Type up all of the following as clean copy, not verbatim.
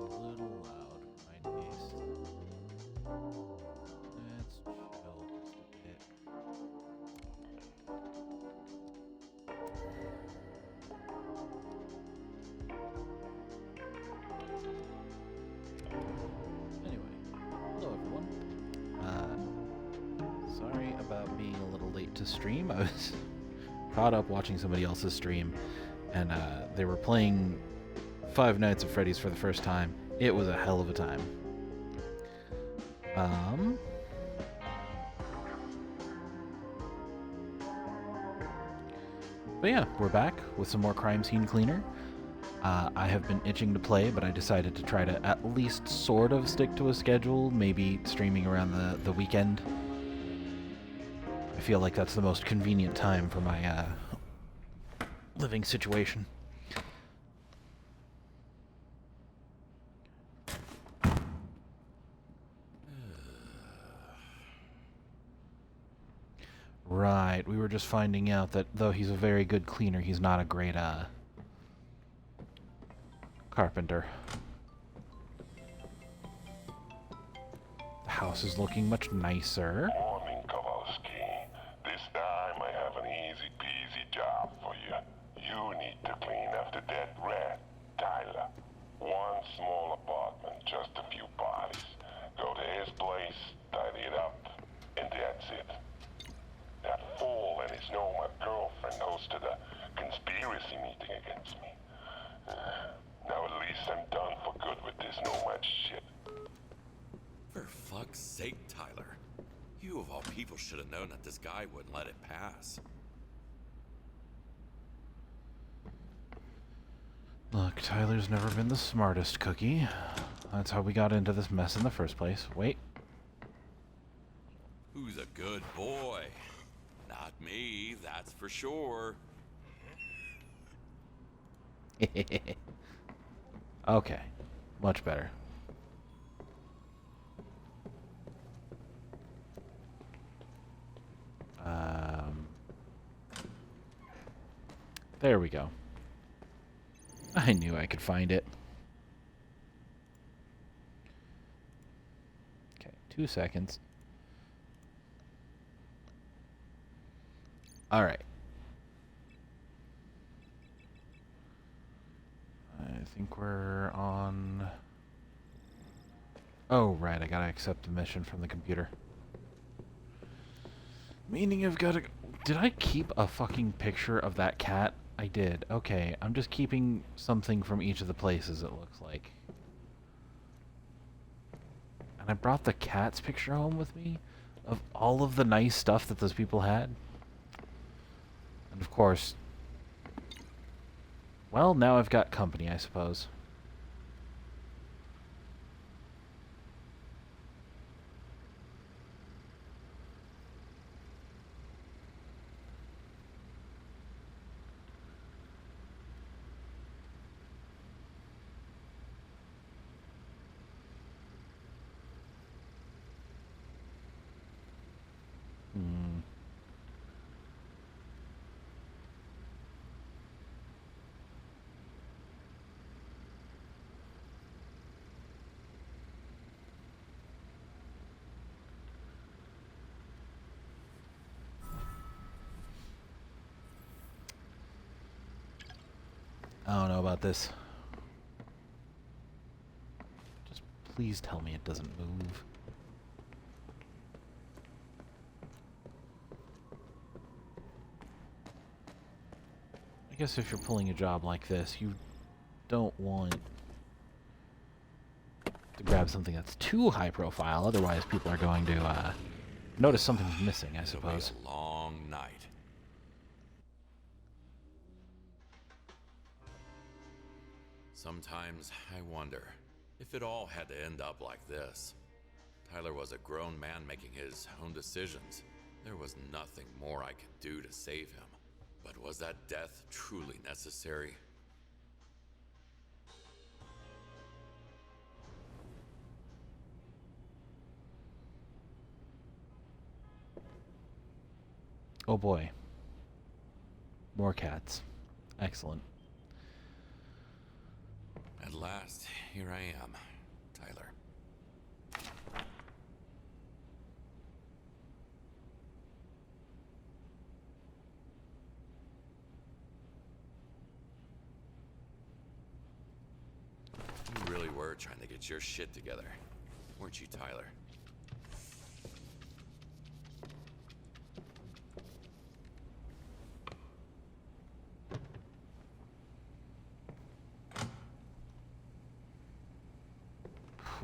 little loud for my taste. Let's chill just a bit. Anyway, hello everyone. Sorry about being a little late to stream. I was caught up watching somebody else's stream, and they were playing Five Nights at Freddy's for the first time. It was a hell of a time. But yeah, we're back with some more Crime Scene Cleaner. I have been itching to play, but I decided to try to at least sort of stick to a schedule, maybe streaming around the weekend. I feel like that's the most convenient time for my living situation. Right, we were just finding out that though he's a very good cleaner, he's not a great carpenter. The house is looking much nicer. Morning, Kowalski. This time I have an easy peasy job for you. You need to clean after that rat, Tyler. One small apartment, just a few bodies. Go to his place, tidy it up, and that's it. That fool and his Nomad girlfriend hosted a conspiracy meeting against me. Now at least I'm done for good with this Nomad shit. For fuck's sake, Tyler. You of all people should have known that this guy wouldn't let it pass. Look, Tyler's never been the smartest cookie. That's how we got into this mess in the first place. Wait. Who's a good boy? Not me, that's for sure. Okay. Much better. There we go. I knew I could find it. Okay, 2 seconds. Alright. I think we're on... Oh, right, I gotta accept the mission from the computer. Meaning I've gotta... Did I keep a fucking picture of that cat? I did. Okay, I'm just keeping something from each of the places, it looks like. And I brought the cat's picture home with me? Of all of the nice stuff that those people had? And of course... Well, now I've got company, I suppose. I don't know about this. Just please tell me it doesn't move. I guess if you're pulling a job like this, you don't want to grab something that's too high profile, otherwise people are going to notice something's missing, I suppose. It'll be a long night. Sometimes I wonder if it all had to end up like this. Tyler was a grown man making his own decisions. There was nothing more I could do to save him. But was that death truly necessary? Oh boy. More cats. Excellent. At last, here I am, Tyler. You really were trying to get your shit together, weren't you, Tyler?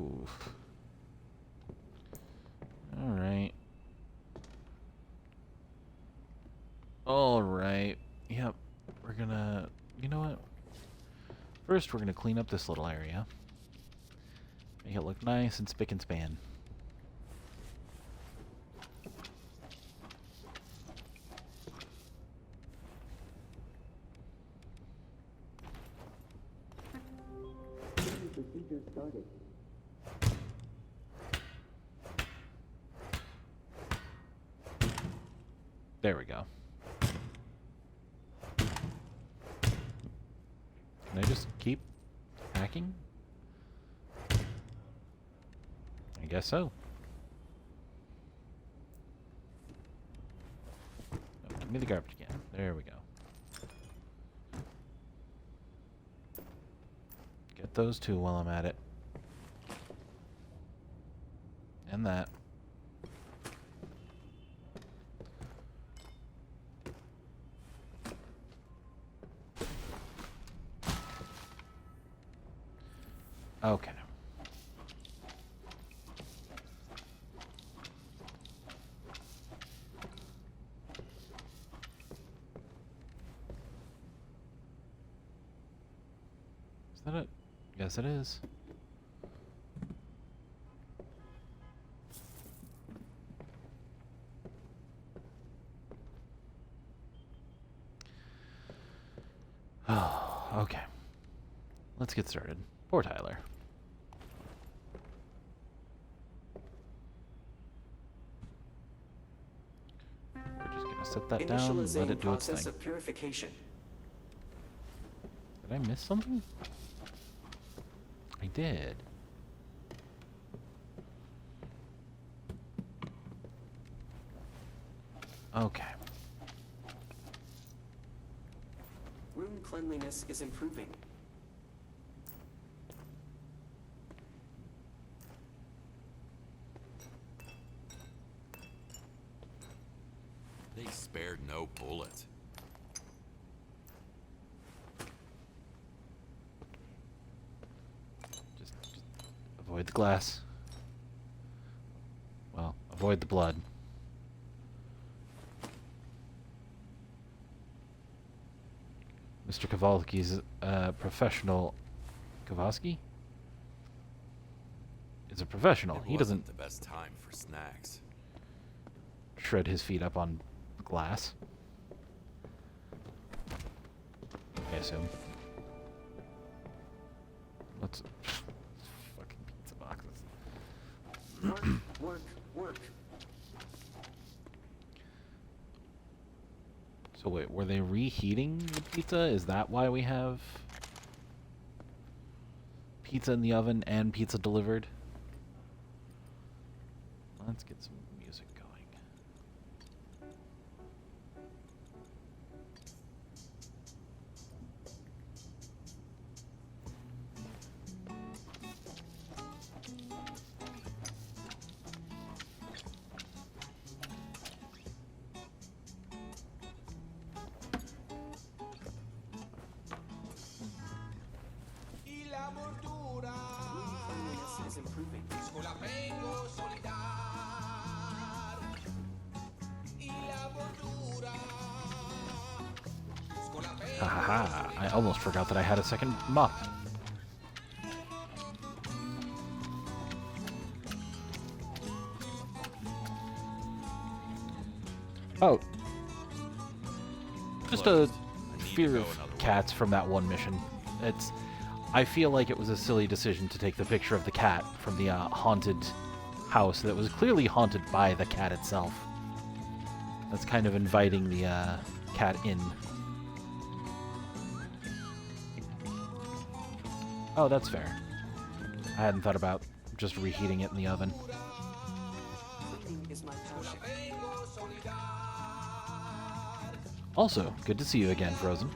Oof. Alright. Alright. Yep. We're gonna... You know what? First, we're gonna clean up this little area. Make it look nice and spick and span. Procedure started. There we go. Can I just keep hacking? I guess so. Oh, give me the garbage can. There we go. Get those two while I'm at it. And that. Okay. Is that it? Yes, it is. Oh, okay. Let's get started. Poor Tyler. We're just gonna set that down and let it do its Process thing. of purification. Did I miss something? I did. Okay. Room cleanliness is improving. They spared no bullet. Just avoid the glass. Well, avoid the blood. Mr. Kowalski's professional. Kowalski? Is a professional. It He doesn't wasn't the best time for snacks. shred his feet up on glass. I assume. Let's fucking pizza boxes. Work. So wait, were they reheating the pizza? Is that why we have pizza in the oven and pizza delivered? Let's get some music going. Y la moldura Room cleanliness is improving. con la vengo solidar. Y la moldura con la vengo Haha, I almost forgot that I had a second mop. Oh. Just a Closed. I need to fear go of another way. cats from that one mission. I feel like it was a silly decision to take the picture of the cat from the haunted house that was clearly haunted by the cat itself. That's kind of inviting the cat in. Oh, that's fair. I hadn't thought about just reheating it in the oven. Cleaning is my passion. vengo solidar. Also, good to see you again, Frozen.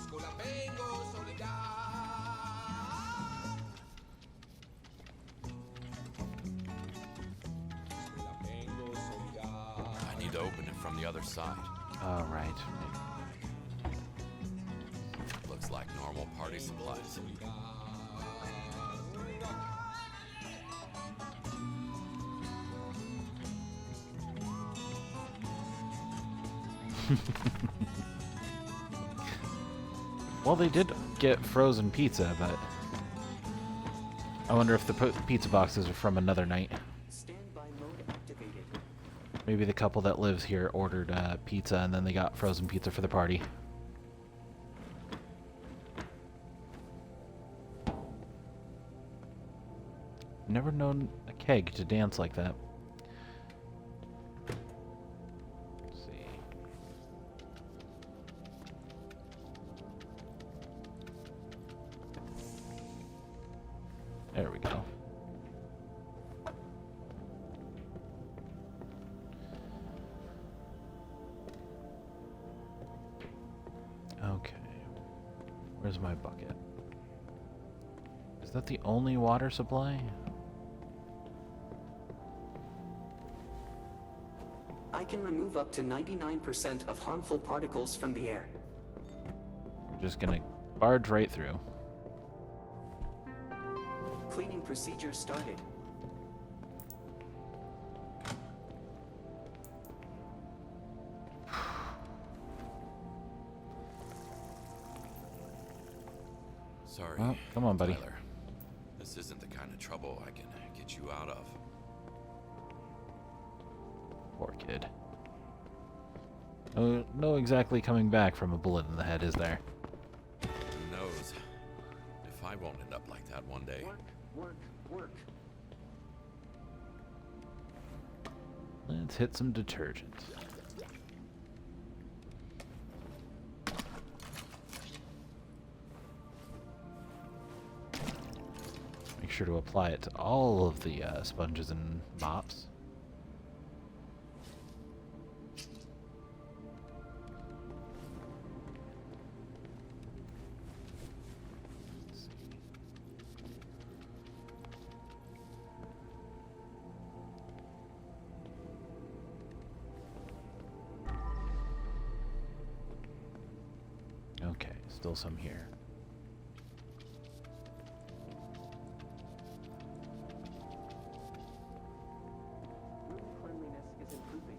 Scuola vengo solidar. Scuola vengo solidar. I need to open it from the other side. Oh, right. Looks like normal party supplies. Well, they did get frozen pizza, but I wonder if the pizza boxes are from another night. Standby mode activated. Maybe the couple that lives here ordered pizza and then they got frozen pizza for the party. Never known a keg to dance like that. Let's see. There we go. Okay. Where's my bucket? Is that the only water supply? I can remove up to 99% of harmful particles from the air. We're just gonna barge right through. Cleaning procedure started. Sorry. Oh, come on, buddy. Tyler. This isn't the kind of trouble I can get you out of. Poor kid. No exactly coming back from a bullet in the head, is there? Who knows? If I won't end up like that one day. Work. Let's hit some detergent. Make sure to apply it to all of the sponges and mops. Okay, still some here. Room cleanliness is improving.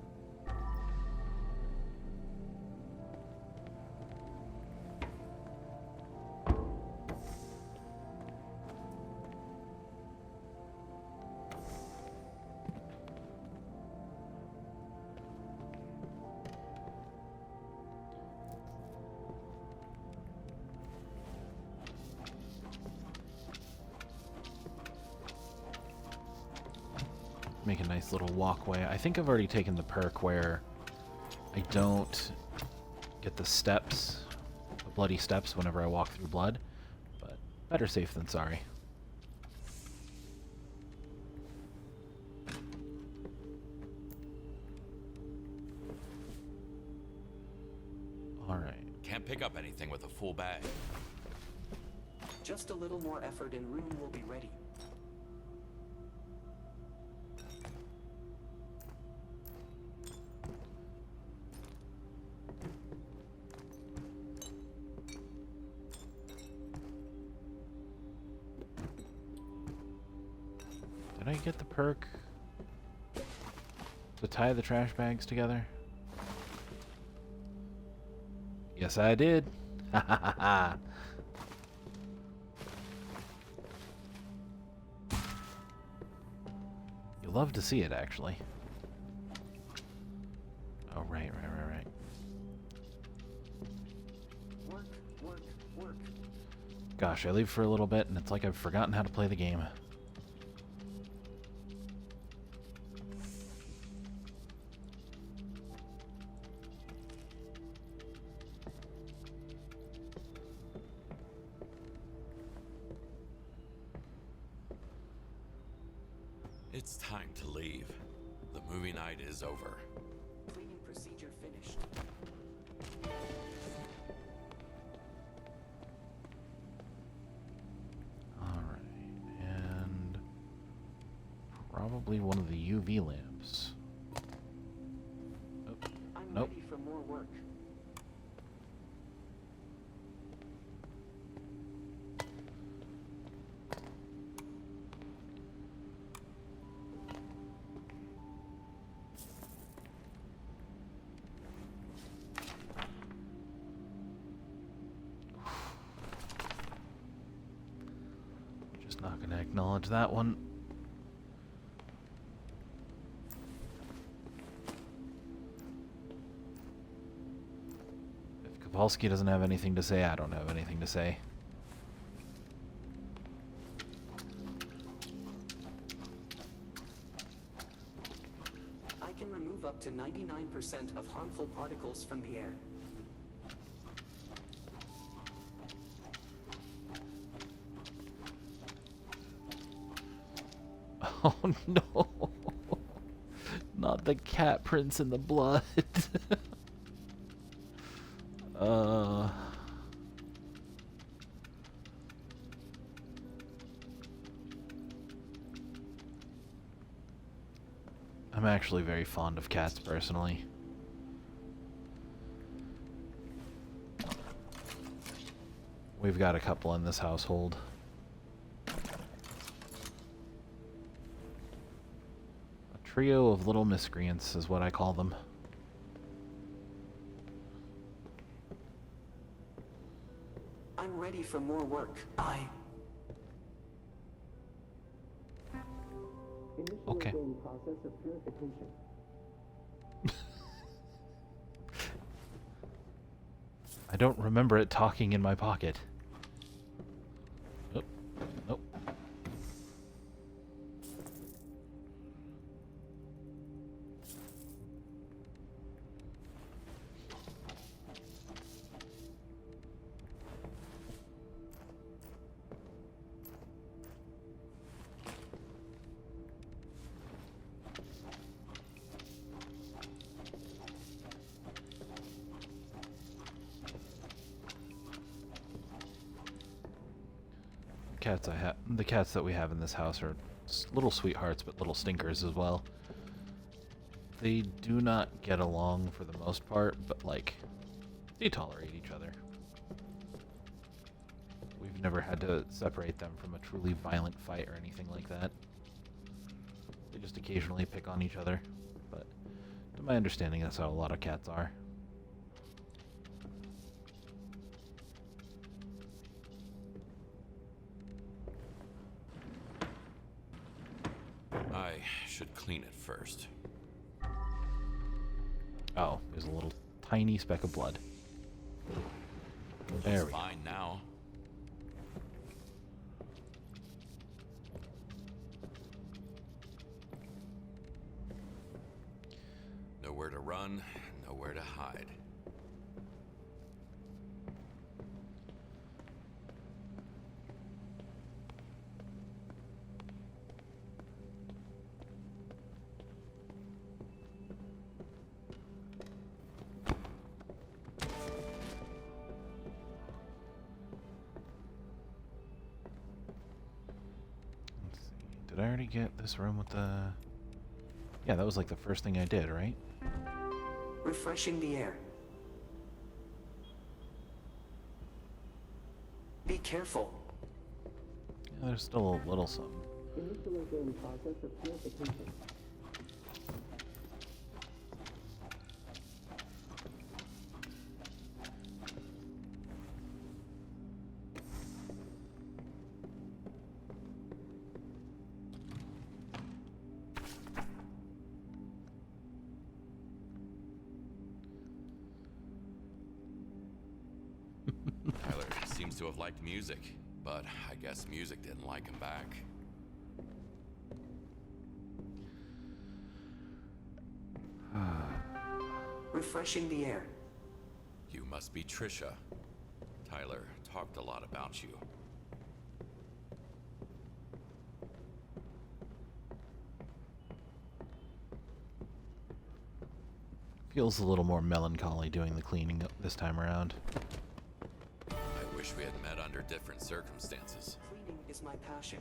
Make a nice little walkway. I think I've already taken the perk where I don't get the steps, the bloody steps whenever I walk through blood, but better safe than sorry. Alright. Can't pick up anything with a full bag. Just a little more effort and room will be ready. Did I get the perk to tie the trash bags together? Yes, I did. Ha ha ha ha. You love to see it, actually. Oh, right. Work. Gosh, I leave for a little bit, and it's like I've forgotten how to play the game. It's time to leave. The movie night is over. Cleaning procedure finished. Alright, and probably one of the UV lamps. Oh, I'm nope. ready for more work. Just not gonna acknowledge that one. If Kowalski doesn't have anything to say, I don't have anything to say. I can remove up to 99% of harmful particles from the air. Oh no! Not the cat prints in the blood. uh. I'm actually very fond of cats personally. We've got a couple in this household. Trio of little miscreants is what I call them. I'm ready for more work. Okay. Process of purification. I don't remember it talking in my pocket. Nope. Nope. The cats that we have in this house are little sweethearts, but little stinkers as well. They do not get along for the most part, but like, they tolerate each other. We've never had to separate them from a truly violent fight or anything like that. They just occasionally pick on each other, but to my understanding, that's how a lot of cats are. I should clean it first. Oh, there's a little tiny speck of blood. There It's we go. fine now. Nowhere to run, nowhere to hide. Let's see. Did I already get this room with the... Yeah, that was like the first thing I did, right? Refreshing the air. Be careful. Yeah, there's still a little something. Initializing process of purification. Tyler seems to have liked music, but I guess music didn't like him back. Refreshing the air. You must be Trisha. Tyler talked a lot about you. Feels a little more melancholy doing the cleaning up this time around. I wish we had met under different circumstances. Cleaning is my passion.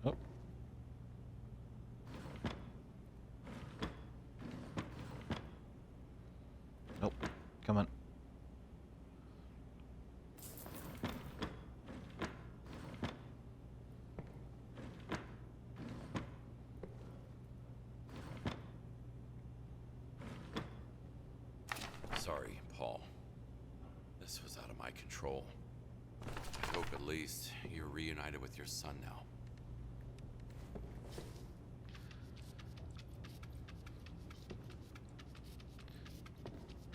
Oh. Nope. Come on. Sorry, Paul. This was out of my control. I hope at least you're reunited with your son now.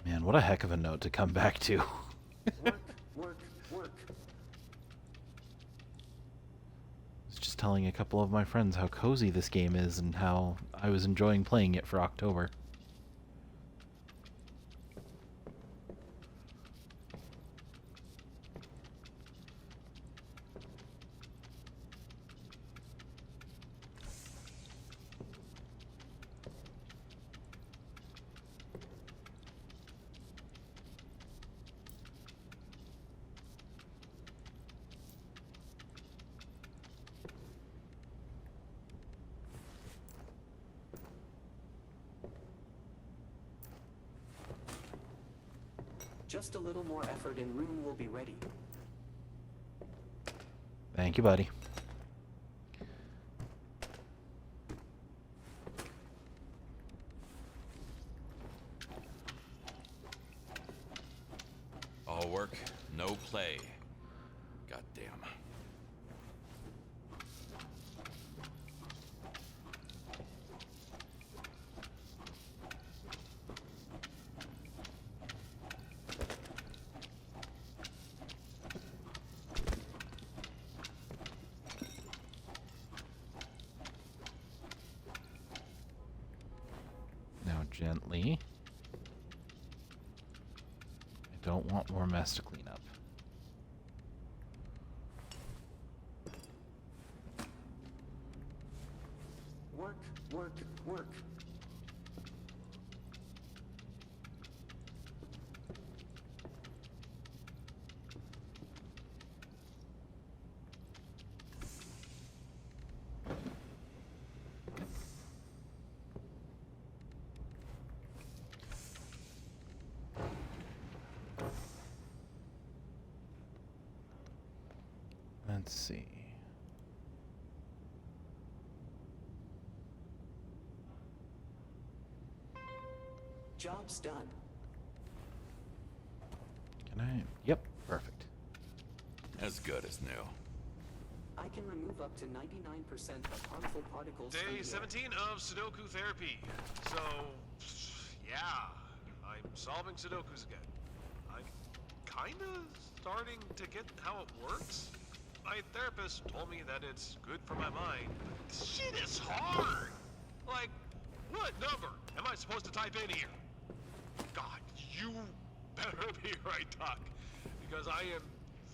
Man, what a heck of a note to come back to. Work, work, work. I was just telling a couple of my friends how cozy this game is and how I was enjoying playing it for October. Just a little more effort and room will be ready. Thank you, buddy. All work, no play. Goddamn. Now gently. I don't want more mess to clean up. Work, work, work. Let's see. Job's done. Can I? Yep, perfect. As good as new. I can remove up to 99% of harmful particles from Day the air. 17 of Sudoku therapy. So, yeah, I'm solving Sudokus again. I'm kinda starting to get how it works. My therapist told me that it's good for my mind, but this shit is hard. Like, what number am I supposed to type in here? God, you better be right, Doc, because I am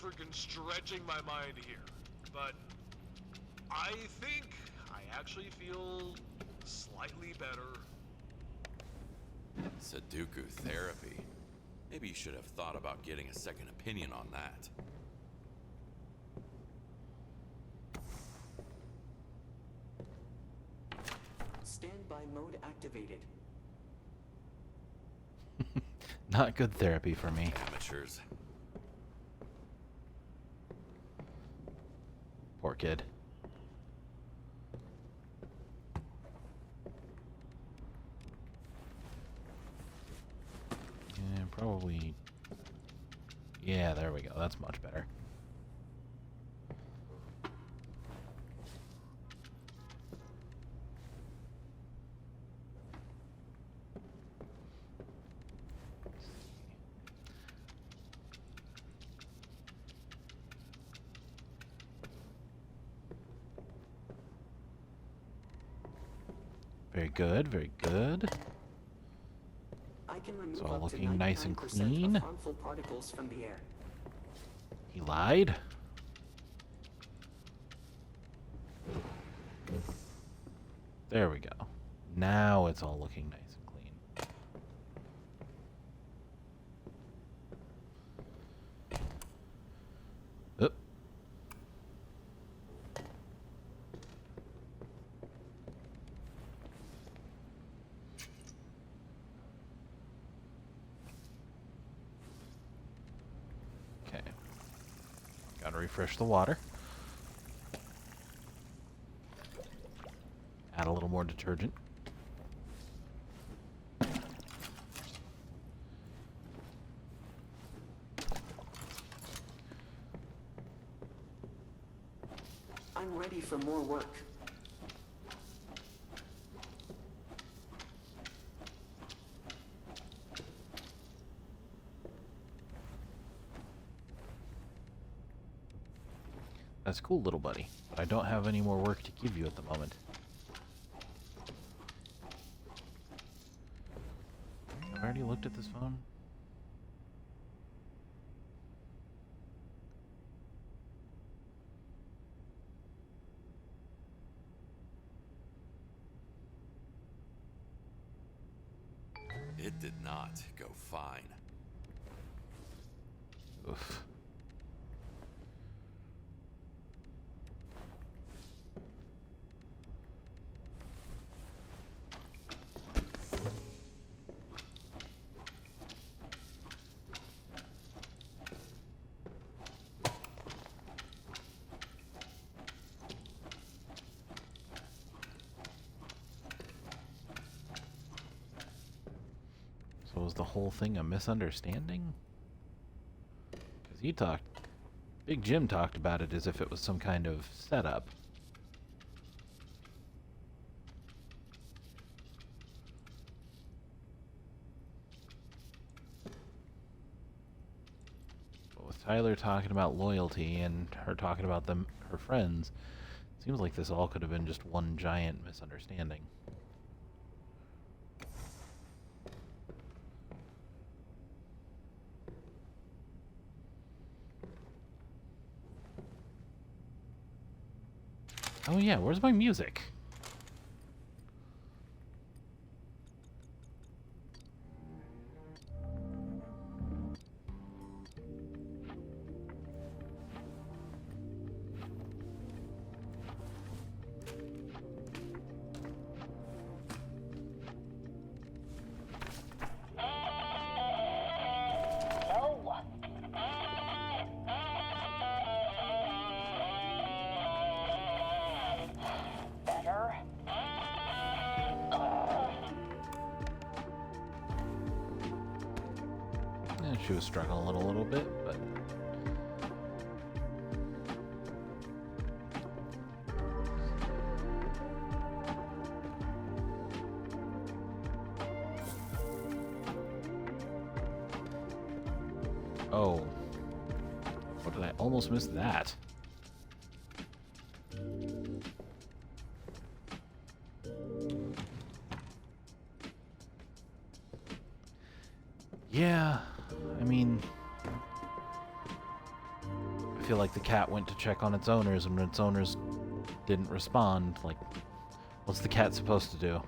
freaking stretching my mind here. But I think I actually feel slightly better. Sudoku therapy. Maybe you should have thought about getting a second opinion on that. Standby mode activated. Not good therapy for me. Amateurs. Poor kid. Yeah, probably. Yeah, there we go. That's much better. Very good, very good. I can remove It's all up to looking nice and 99% clean. of harmful particles from the air. He lied. There we go. Now it's all looking nice and clean. Oop. Okay. Gotta refresh the water. Add a little more detergent. I'm ready for more work. That's cool, little buddy. But I don't have any more work to give you at the moment. I've already looked at this phone. It did not go fine. Oof. So was the whole thing a misunderstanding? Because he talked... Big Jim talked about it as if it was some kind of setup. But with Tyler talking about loyalty and her talking about them, her friends, it seems like this all could have been just one giant misunderstanding. Oh yeah, where's my music? Yeah, she was struggling a little bit, but... Oh. What did I almost miss that? Yeah, I mean, I feel like the cat went to check on its owners, and when its owners didn't respond, like, what's the cat supposed to do?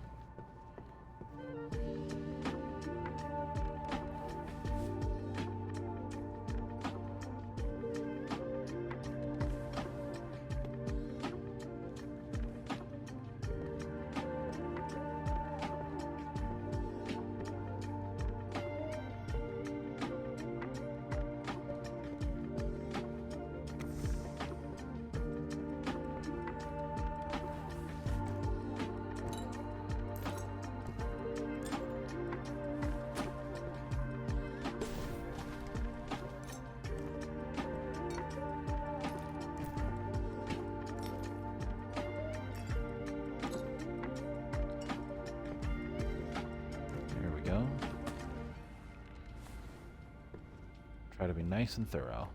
Try to be nice and thorough.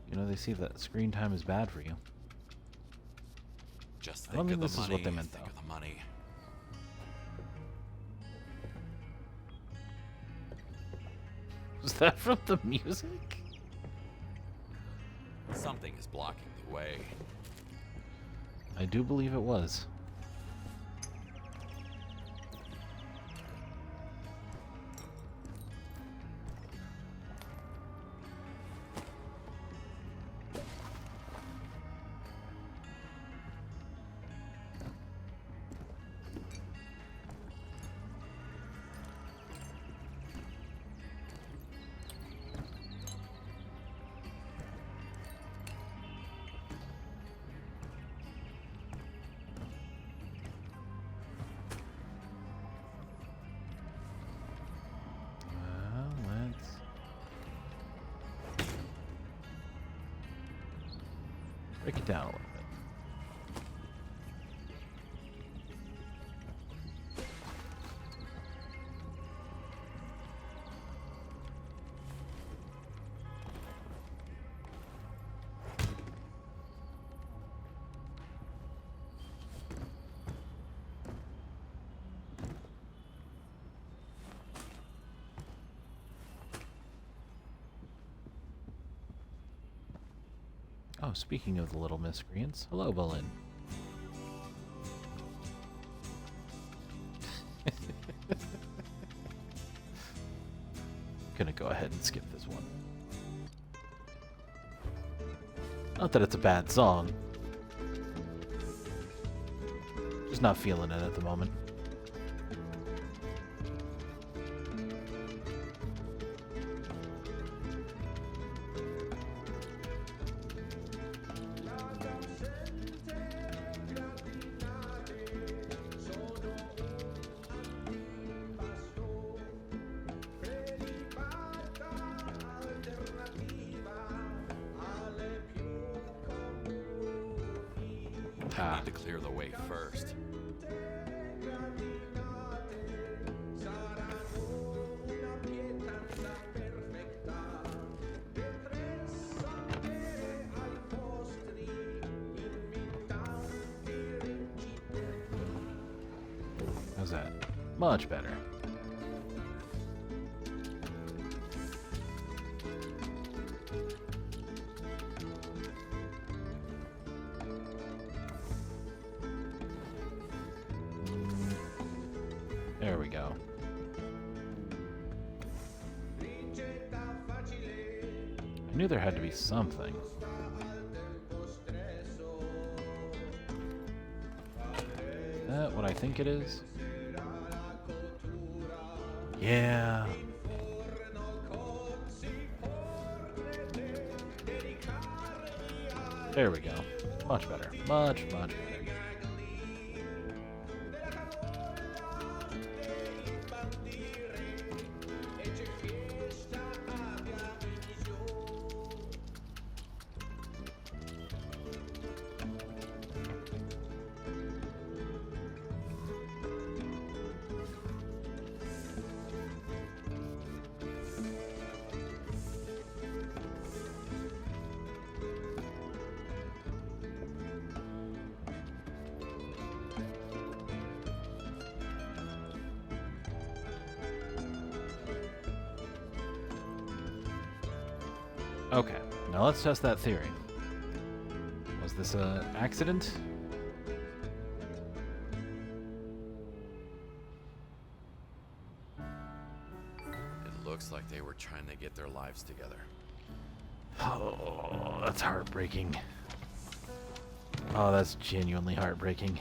You know, they see that screen time is bad for you. Just I don't think think of this the is money. what they meant, Think though. of the money. Was that from the music? Something is blocking the way. I do believe it was. Break it down a little bit. Oh, speaking of the little miscreants, hello, Bolin. Gonna go ahead and skip this one. Not that it's a bad song. Just not feeling it at the moment. I need to clear the way first. How's that? Much better. There we go. I knew there had to be something. Is that what I think it is? Yeah. There we go. Much better. Much, much better. Okay, now let's test that theory. Was this an accident? It looks like they were trying to get their lives together. Oh, that's heartbreaking. Oh, that's genuinely heartbreaking.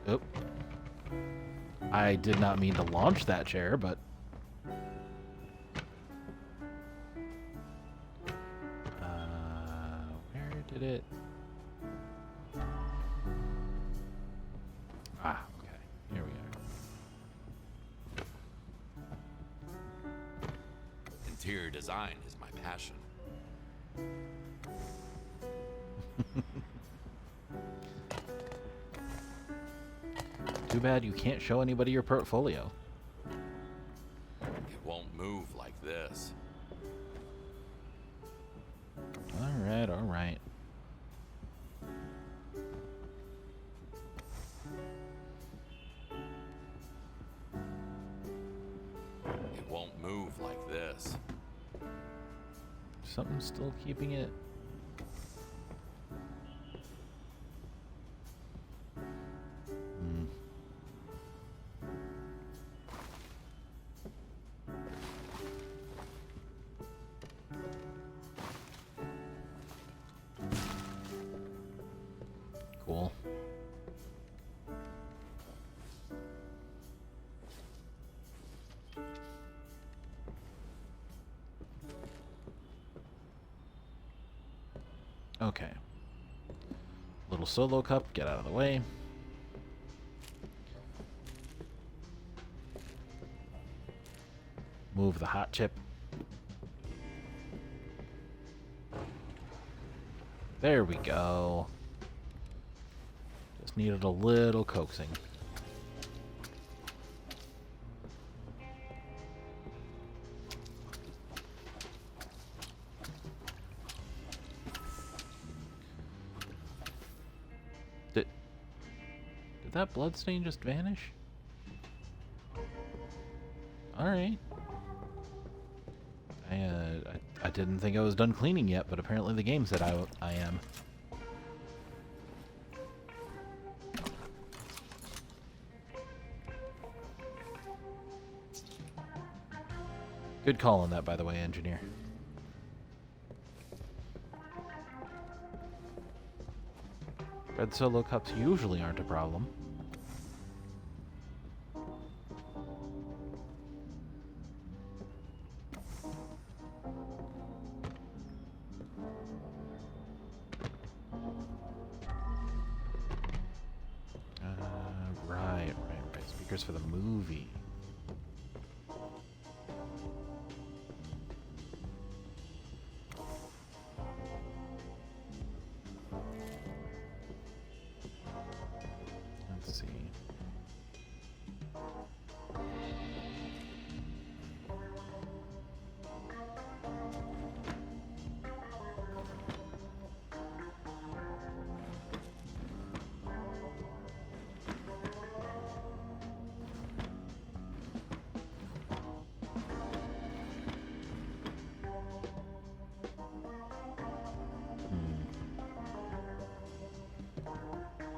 Oop. I did not mean to launch that chair, but... where did it... Ah, okay. Here we are. Interior design is my passion. Too bad you can't show anybody your portfolio. It won't move like this. Alright, alright. something still keeping it? Hmm. Cool. Okay. Little solo cup, get out of the way. Move the hot chip. There we go. Just needed a little coaxing. Did that bloodstain just vanish? Alright. I didn't think I was done cleaning yet, but apparently the game said I am. Good call on that, by the way, engineer. Red solo cups usually aren't a problem. Right. Speakers for the movie. Let's see.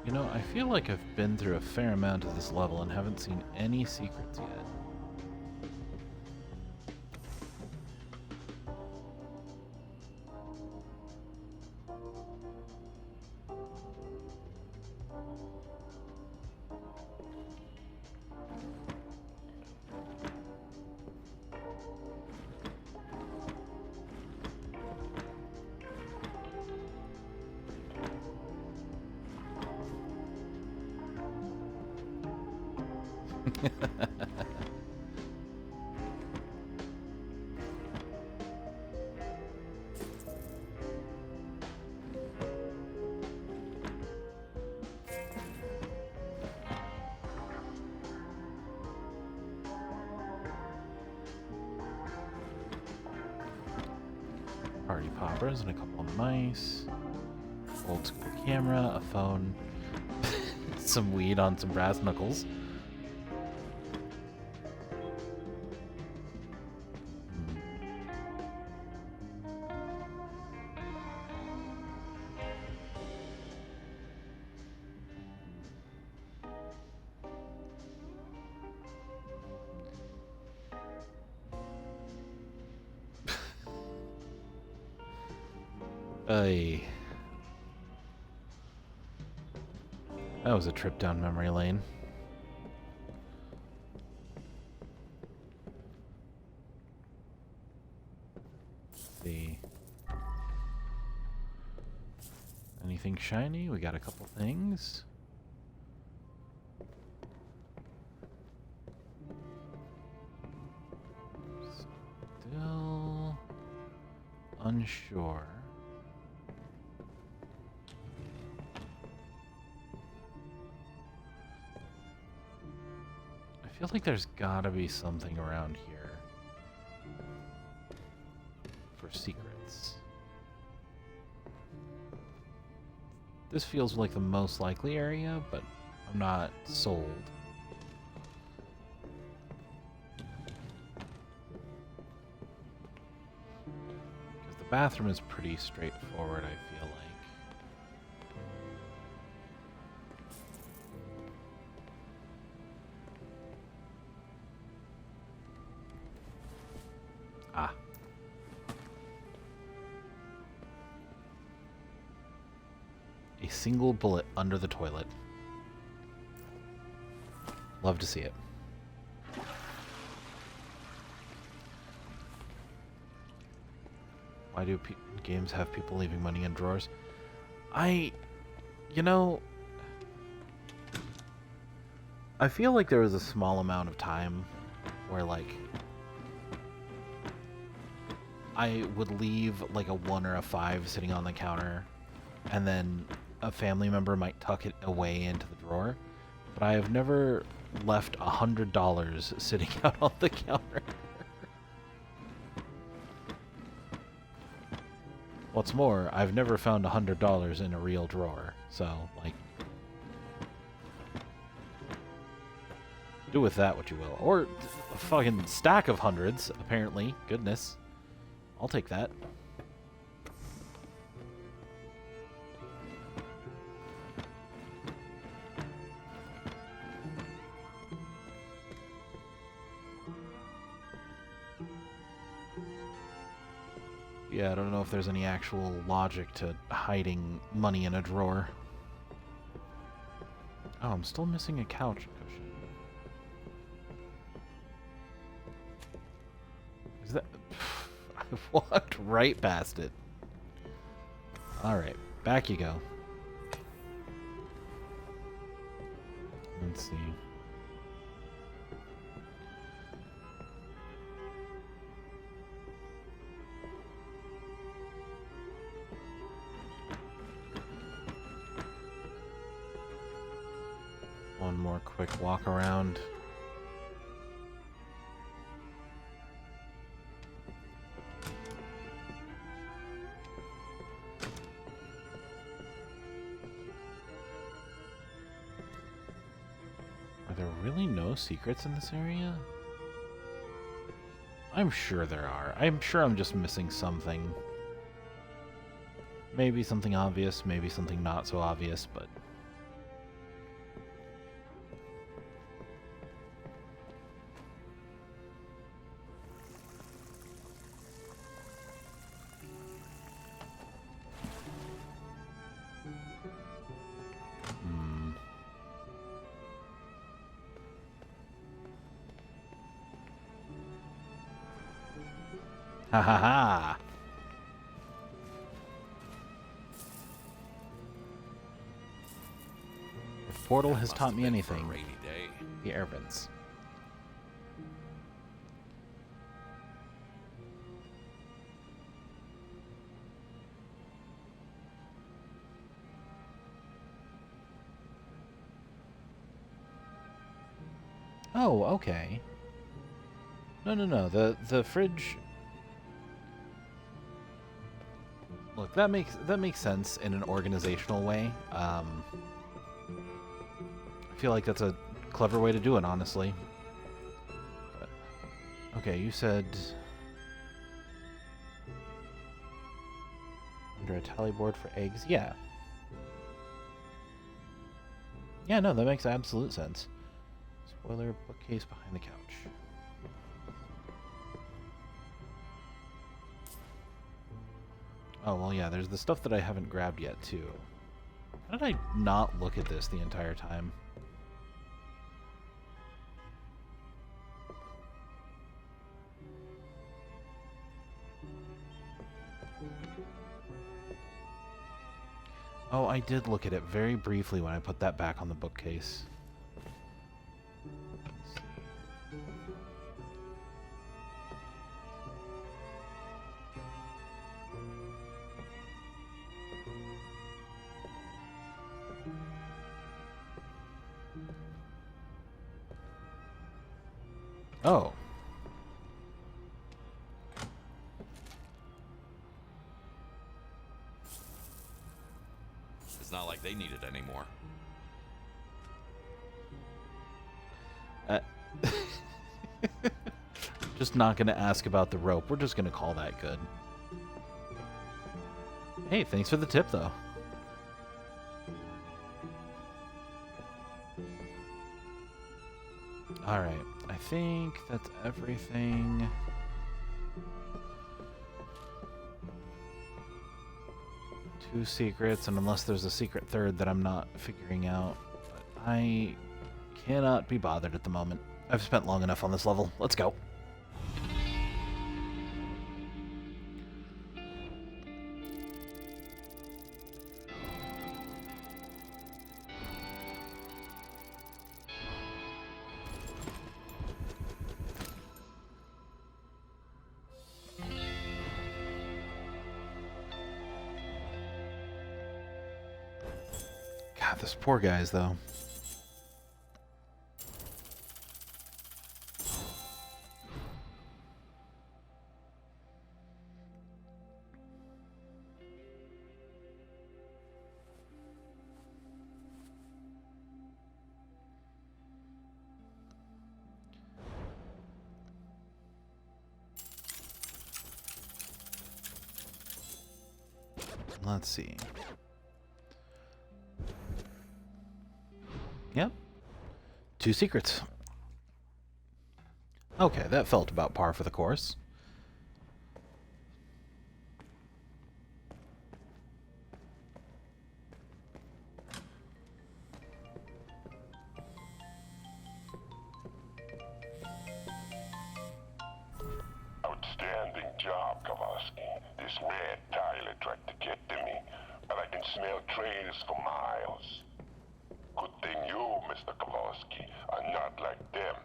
You know, I feel like I've been through a fair amount of this level and haven't seen any secrets yet. Party poppers and a couple of mice. Old school camera, a phone, some weed on some brass knuckles. Ay. That was a trip down memory lane. Let's see. Anything shiny? We got a couple things. Still unsure. I feel like there's gotta be something around here for secrets. This feels like the most likely area, but I'm not sold. Because the bathroom is pretty straightforward, I feel like. Ah. A single bullet under the toilet. Love to see it. Why do games have people leaving money in drawers? You know, I feel like there was a small amount of time where, like, I would leave, like, a 1 or a 5 sitting on the counter, and then a family member might tuck it away into the drawer, but I have never left $100 sitting out on the counter. What's more, I've never found $100 in a real drawer, so, like, do with that what you will. Or a fucking stack of hundreds, apparently. Goodness. I'll take that. Yeah, I don't know if there's any actual logic to hiding money in a drawer. Oh, I'm still missing a couch cushion. Is that... I walked right past it. Alright, back you go. Let's see. One more quick walk around. Are there really no secrets in this area? I'm sure there are. I'm sure I'm just missing something. Maybe something obvious, maybe something not so obvious, but... Ha ha ha! If Portal has taught me anything, Rainy day. the air vents. Oh, okay. No. The fridge. Look, that makes sense in an organizational way. I feel like that's a clever way to do it, honestly. But, okay, you said under a tally board for eggs. Yeah. Yeah, no, that makes absolute sense. Spoiler bookcase behind the couch. Oh, well, yeah, there's the stuff that I haven't grabbed yet, too. How did I not look at this the entire time? Oh, I did look at it very briefly when I put that back on the bookcase. Let's see. Oh. It's not like they need it anymore. Just not going to ask about the rope. We're just going to call that good. Hey, thanks for the tip, though. Alright, I think that's everything. Two secrets, and unless there's a secret third that I'm not figuring out, I cannot be bothered at the moment. I've spent long enough on this level. Let's go. God, this poor guy's though. Let's see. Yep. Two secrets. Okay, that felt about par for the course. Outstanding job, Kowalski. This mad Tyler tried to get to me, but I can smell traitors for miles. Good thing you, Mr. Kowalski, are not like them.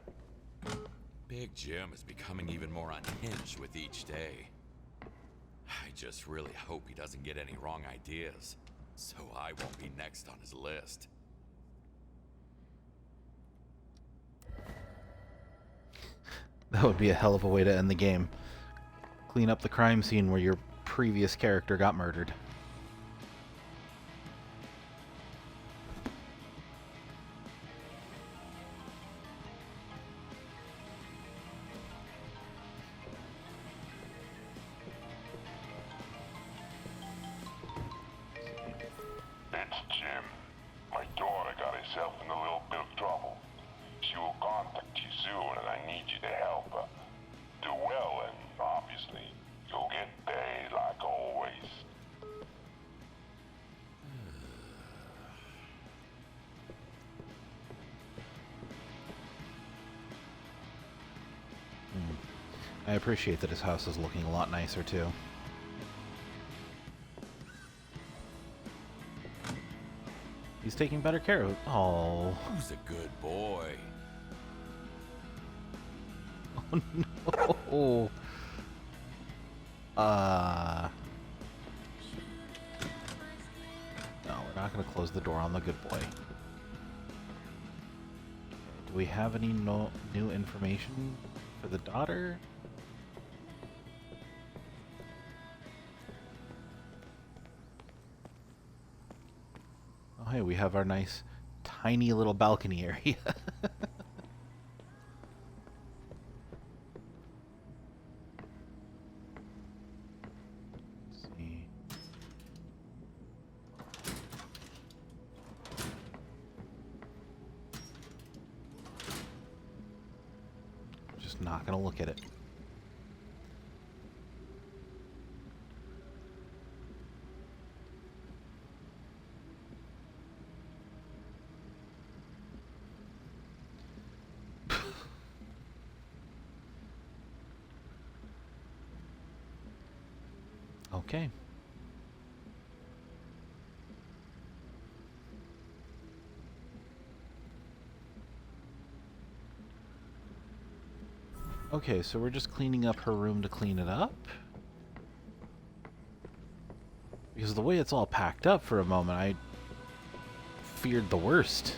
Big Jim is becoming even more unhinged with each day. I just really hope he doesn't get any wrong ideas, so I won't be next on his list. That would be a hell of a way to end the game. Clean up the crime scene where your previous character got murdered. It's Jim. My daughter got herself in a little bit of trouble. She will contact you soon, and I need you to help her. Do well, and obviously, you'll get paid like always. I appreciate that his house is looking a lot nicer, too. He's taking better care of it. Oh. Who's a good boy? Oh, no. No, we're not going to close the door on the good boy. Do we have any new information for the daughter? Oh, hey, we have our nice, tiny little balcony area. Let's see. Just not gonna look at it. Okay. Okay, so we're just cleaning up her room to clean it up. Because the way it's all packed up for a moment, I feared the worst.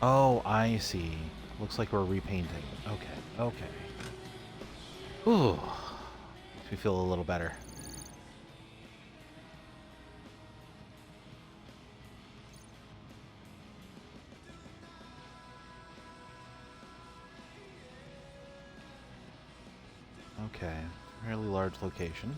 Oh, I see. Looks like we're repainting. Okay, okay. Ooh. Makes me feel a little better. Okay. Fairly large location.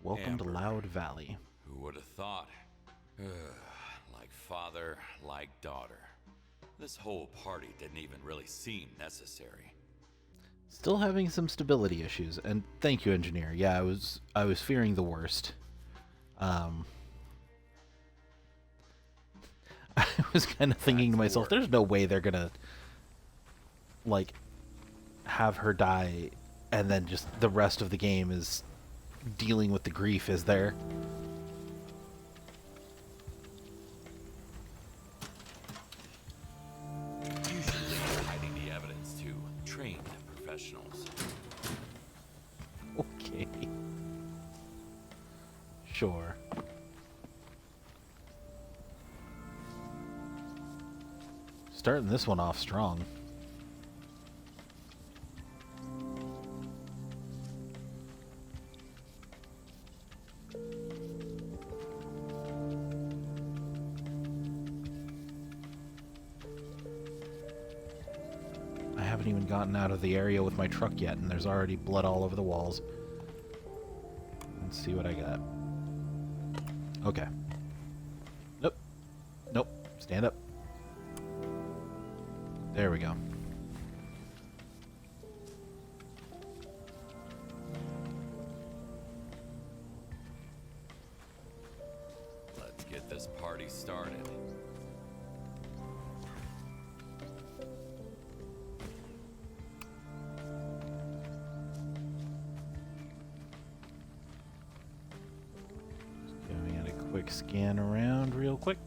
Welcome Amber. to Loud Valley. Who would have thought? Like father, like daughter. This whole party didn't even really seem necessary. Still having some stability issues, and thank you, engineer. Yeah, I was fearing the worst. I was kind of thinking to myself, there's no way they're gonna like have her die, and then just the rest of the game is dealing with the grief, is there? Usually hiding the evidence to trained professionals. Okay. Sure. Starting this one off strong. I haven't even gotten out of the area with my truck yet, and there's already blood all over the walls. Let's see what I got. Okay. Nope. Nope. Stand up. There we go. Let's get this party started. Giving it a quick scan around real quick.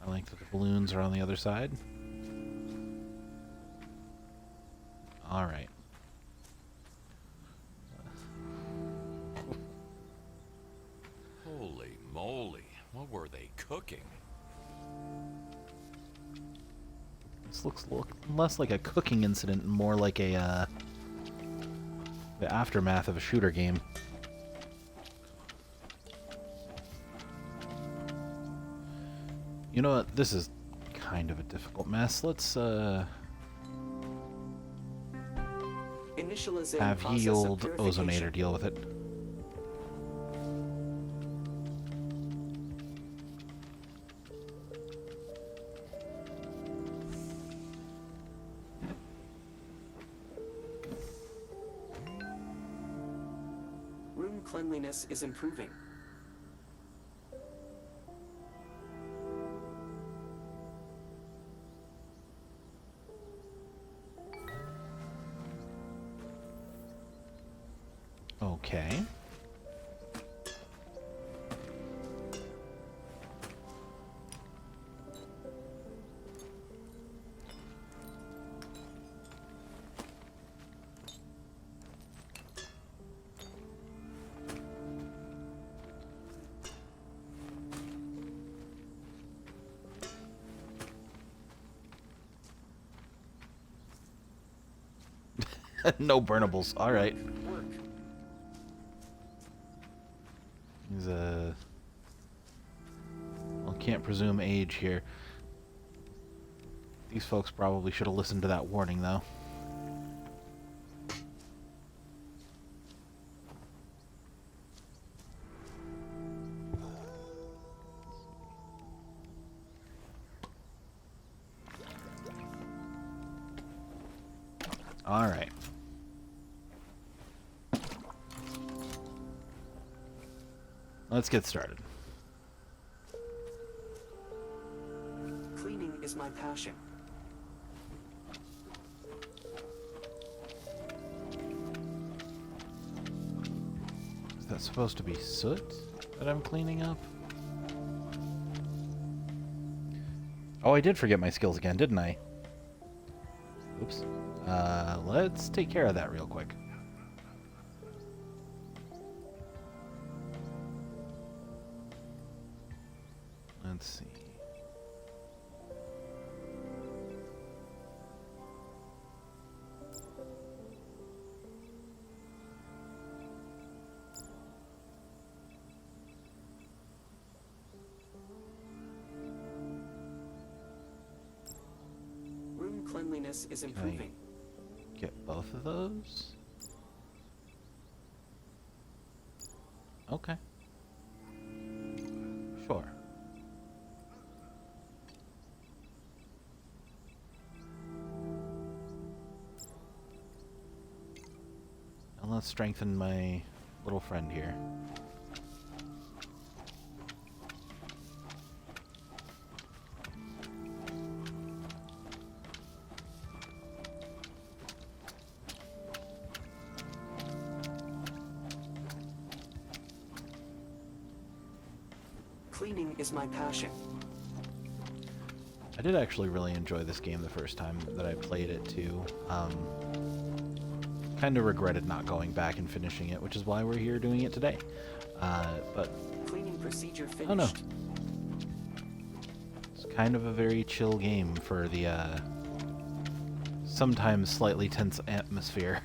I like that the balloons are on the other side. All right. Holy moly, what were they cooking? This looks less like a cooking incident and more like a the aftermath of a shooter game. You know what? This is kind of a difficult mess. Let's Initializing have process ye of old purification. Ozonator deal with it. Room cleanliness is improving. Okay. No burnables. All right. Work. He's a... Well, can't presume age here. These folks probably should have listened to that warning, though. All right. Let's get started. Cleaning is my passion. Is that supposed to be soot that I'm cleaning up? Oh, I did forget my skills again, didn't I? Oops. Let's take care of that real quick. Let's see. cleanliness is improving. Get both of those? Okay. Sure. And let's strengthen my little friend here. Cleaning is my passion. I did actually really enjoy this game the first time that I played it too. Kind of regretted not going back and finishing it, which is why we're here doing it today. But Cleaning procedure finished. oh no, it's kind of a very chill game for the sometimes slightly tense atmosphere.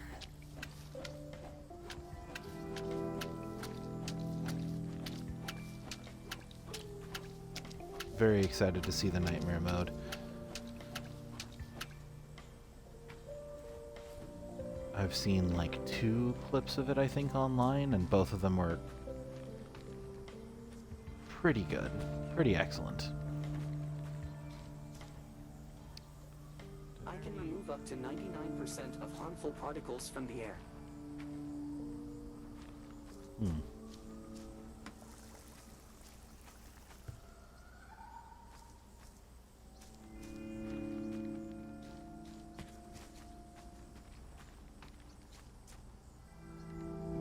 Very excited to see the nightmare mode. I've seen like 2 clips of it, I think, online, and both of them were pretty good, pretty excellent. I can remove up to 99% of harmful particles from the air.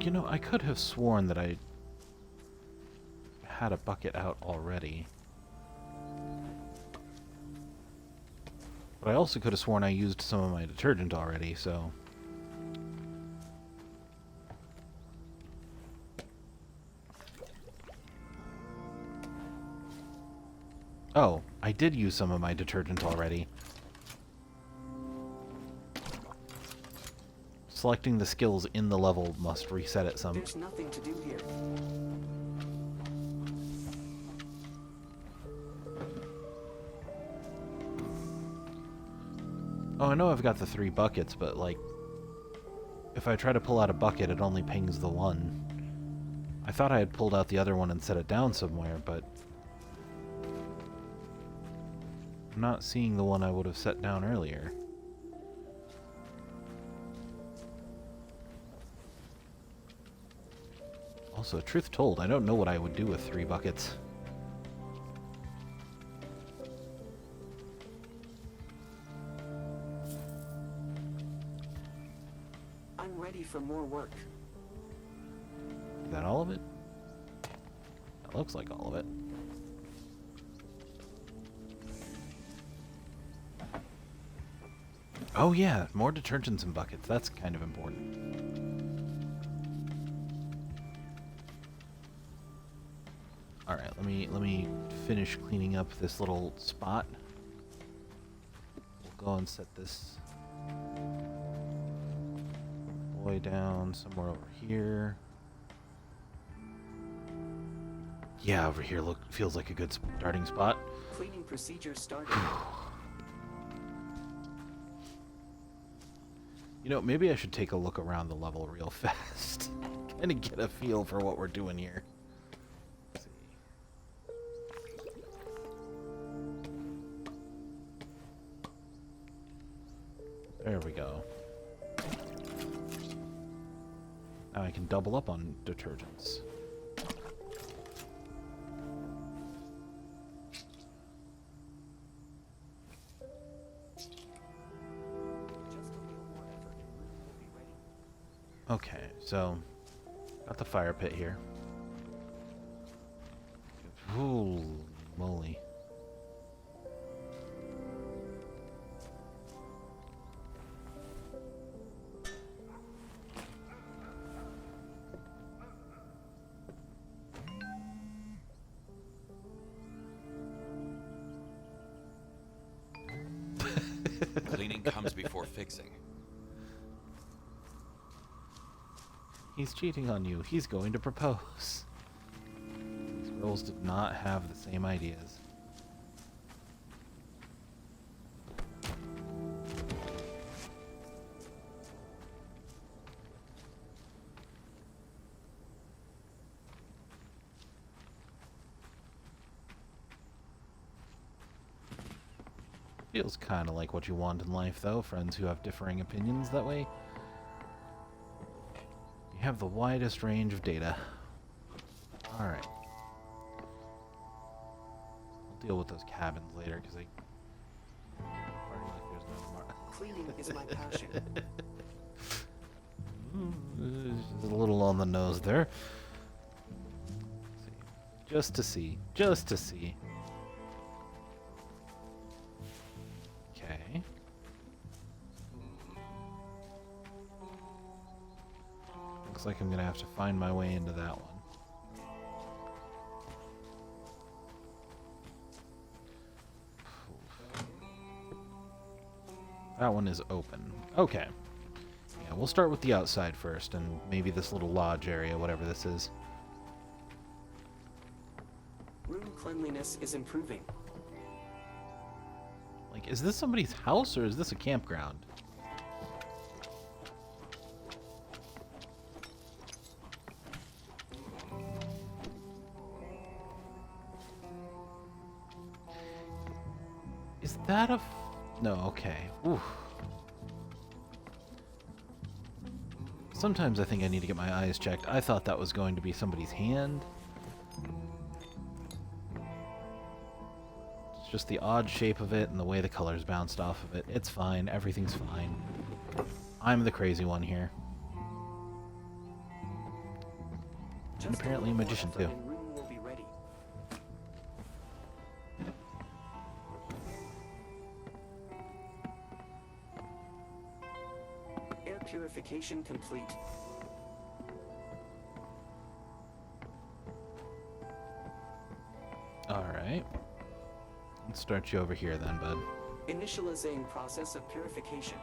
You know, I could have sworn that I had a bucket out already. But I also could have sworn I used some of my detergent already, so... Oh, I did use some of my detergent already. Selecting the skills in the level must reset it some. There's nothing to do here. Oh, I know I've got the 3 buckets, but like, if I try to pull out a bucket, it only pings the one. I thought I had pulled out the other one and set it down somewhere, but I'm not seeing the one I would have set down earlier. Also, truth told, I don't know what I would do with 3 buckets. I'm ready for more work. Is that all of it? That looks like all of it. Oh yeah, more detergents and buckets. That's kind of important. All right, let me finish cleaning up this little spot. We'll go and set this boy down somewhere over here. Yeah, over here feels like a good starting spot. Cleaning procedure started. You know, maybe I should take a look around the level real fast. Kind of get a feel for what we're doing here. Let's see. There we go. Now I can double up on detergents. Okay, so got the fire pit here. Holy moly. Cleaning comes before fixing. He's cheating on you. He's going to propose. These girls did not have the same ideas. Feels kind of like what you want in life, though. Friends who have differing opinions. That way, you have the widest range of data. Alright. I'll deal with those cabins later, because they... party like there's no tomorrow. Cleaning is my passion. Just a little on the nose there. Just to see. Just to see. Okay. Looks like I'm gonna have to find my way into that one. That one is open. Okay. Yeah, we'll start with the outside first, and maybe this little lodge area, whatever this is. Room cleanliness is improving. Like, is this somebody's house, or is this a campground? Is that a... No, okay. Oof. Sometimes I think I need to get my eyes checked. I thought that was going to be somebody's hand. It's just the odd shape of it and the way the colors bounced off of it. It's fine. Everything's fine. I'm the crazy one here. And apparently a magician too. And room will be ready. Air purification complete. Alright. Let's start you over here then, bud. Initializing process of purification.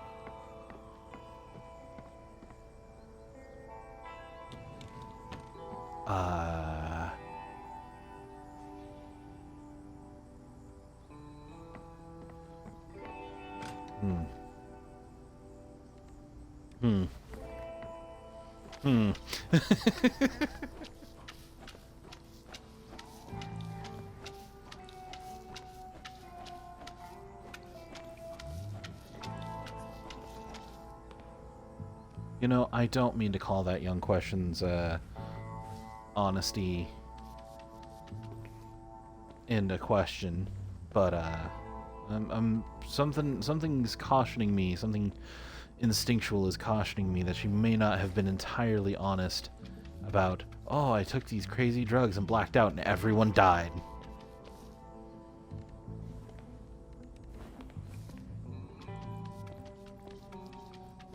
You know, I don't mean to call that Young Questions honesty into question, but something's cautioning me, something instinctual is cautioning me that she may not have been entirely honest about, oh, I took these crazy drugs and blacked out and everyone died.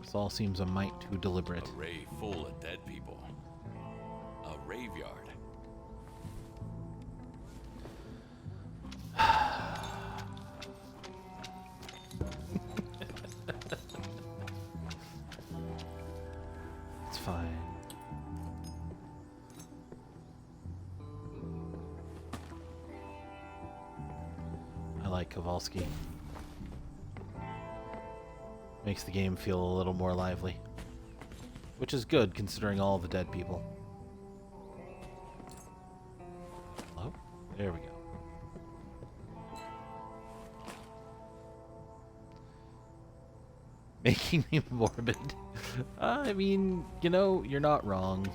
This all seems a mite too deliberate. A rave full of dead people. A raveyard. It's fine. I like Kowalski. Makes the game feel a little more lively. Which is good, considering all the dead people. Hello? There we go. Making me morbid. I mean, you know, you're not wrong.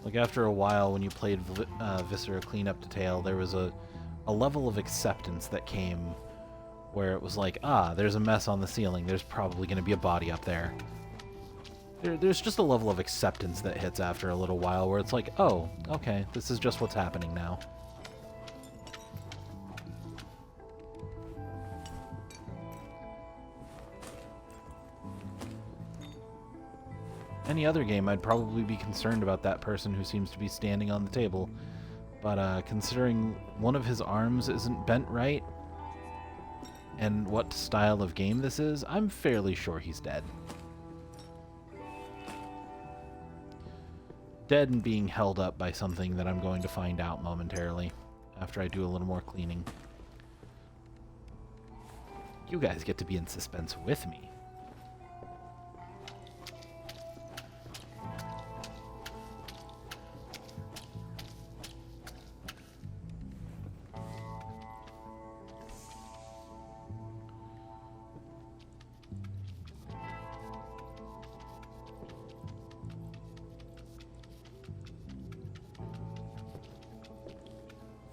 Like, after a while, when you played Viscera Cleanup Detail, there was a level of acceptance that came where it was like, ah, there's a mess on the ceiling, there's probably going to be a body up there. There's just a level of acceptance that hits after a little while where it's like, oh, okay, this is just what's happening now. Any other game, I'd probably be concerned about that person who seems to be standing on the table. But considering one of his arms isn't bent right, and what style of game this is, I'm fairly sure he's dead. Dead and being held up by something that I'm going to find out momentarily after I do a little more cleaning. You guys get to be in suspense with me.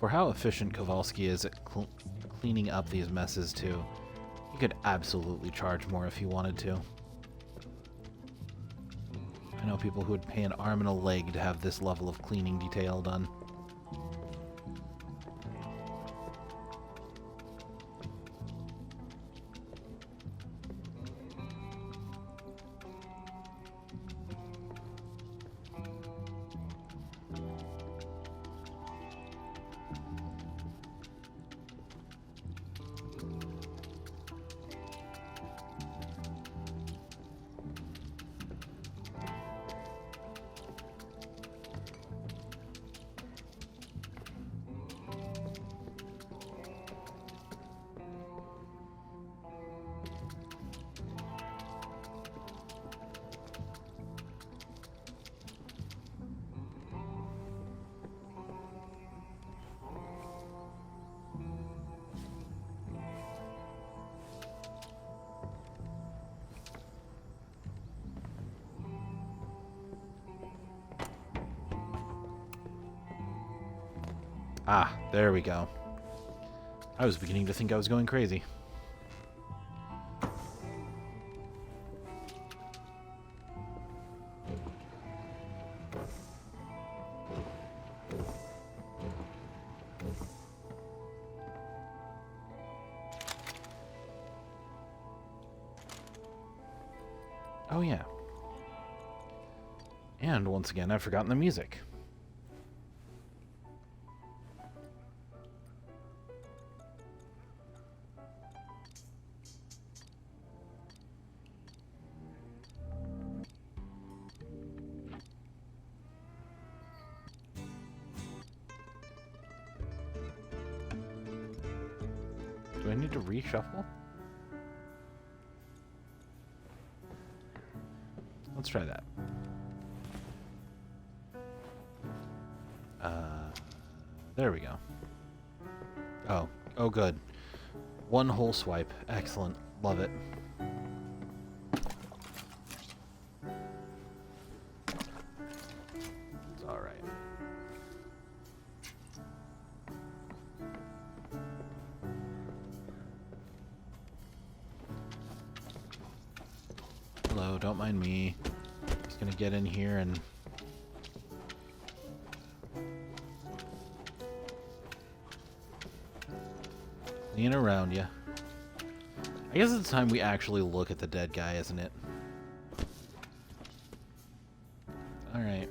For how efficient Kowalski is at cleaning up these messes, too, he could absolutely charge more if he wanted to. I know people who would pay an arm and a leg to have this level of cleaning detail done. Ah, there we go. I was beginning to think I was going crazy. Oh yeah. And once again, I've forgotten the music. Do I need to reshuffle? Let's try that. There we go. Oh good. One whole swipe. Excellent. Love it. It's alright. Hello, don't mind me. Just gonna get in here and... clean around you. I guess it's time we actually look at the dead guy, isn't it? Alright.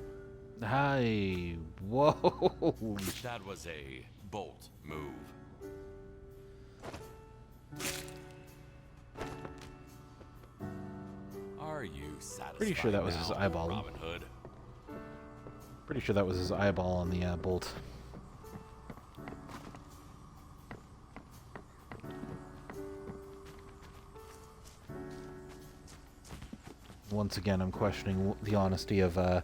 Hi. Whoa. That was a bolt move. Are you satisfied? Pretty sure that was now, his eyeball. Robin Hood? Pretty sure that was his eyeball on the bolt. Once again, I'm questioning the honesty of, I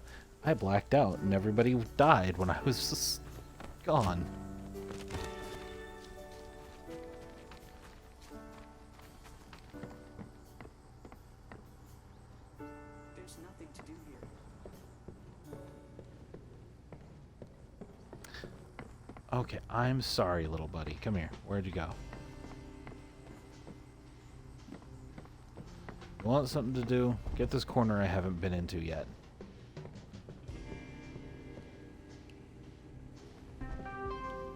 blacked out and everybody died when I was just gone. There's nothing to do here. Okay, I'm sorry, little buddy. Come here. Where'd you go? You want something to do? Get this corner I haven't been into yet.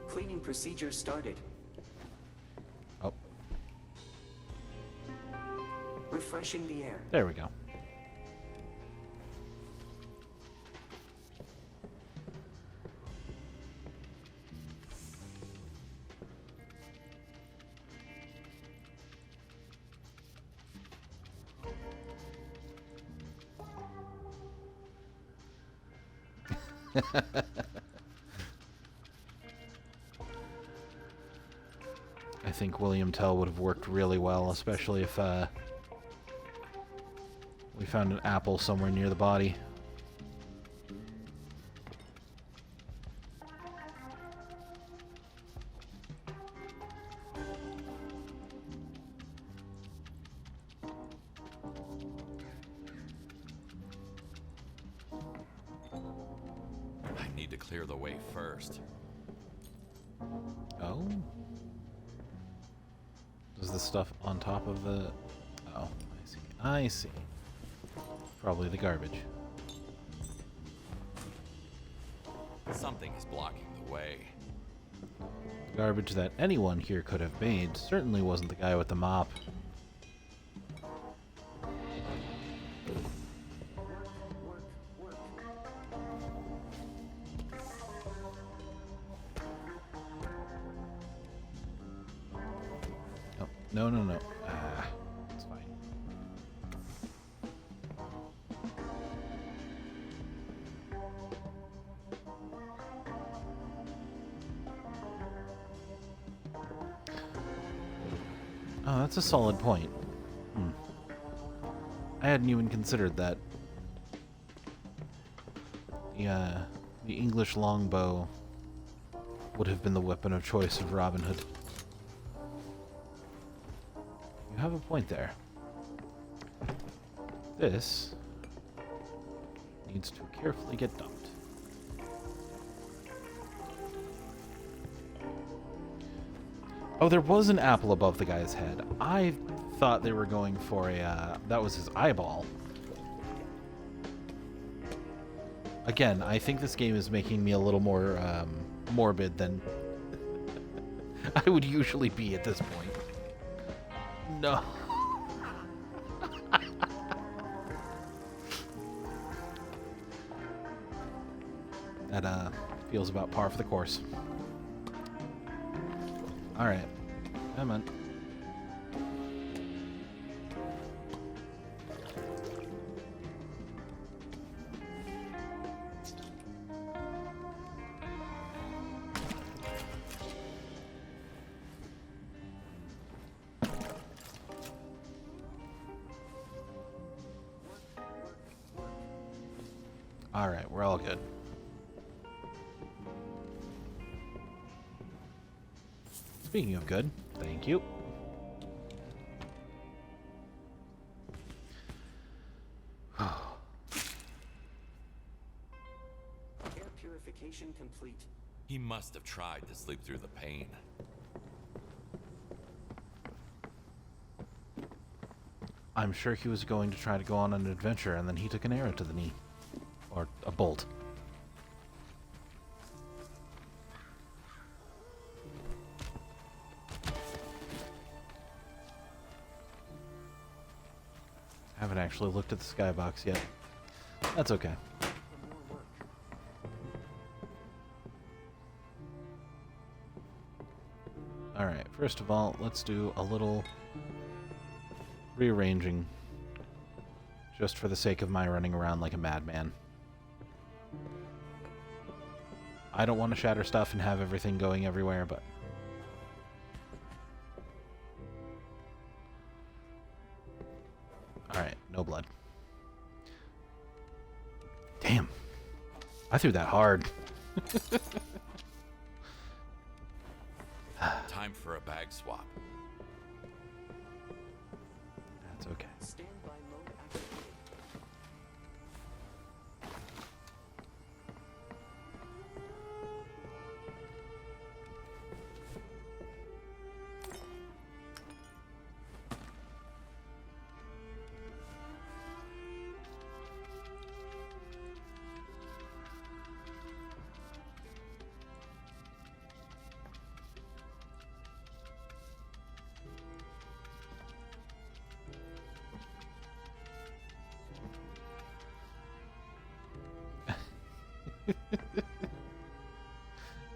Cleaning procedure started. Oh, Refreshing the air. there we go. I think William Tell would have worked really well, especially if we found an apple somewhere near the body. I need to clear the way first. is the stuff on top of the... Oh, I see. I see. Probably the garbage. Something is blocking the way. The garbage that anyone here could have made certainly wasn't the guy with the mop. Oh, no, no, no. Ah, it's fine. Oh, that's a solid point. I hadn't even considered that. The English longbow would have been the weapon of choice of Robin Hood. You have a point there. This needs to carefully get dumped. Oh, there was an apple above the guy's head. I thought they were going for a, that was his eyeball. Again, I think this game is making me a little more morbid than I would usually be at this point. No. That feels about par for the course. Alright. Come on. Alright, we're all good. Speaking of good, thank you. Air purification complete. He must have tried to sleep through the pain. I'm sure he was going to try to go on an adventure, and then he took an arrow to the knee. Or a bolt. I haven't actually looked at the skybox yet. That's okay. Alright, first of all, let's do a little rearranging. Just for the sake of my running around like a madman. I don't want to shatter stuff and have everything going everywhere, but... Alright, no blood. Damn. I threw that hard. Time for a bag swap. That's okay. Standby mode activated.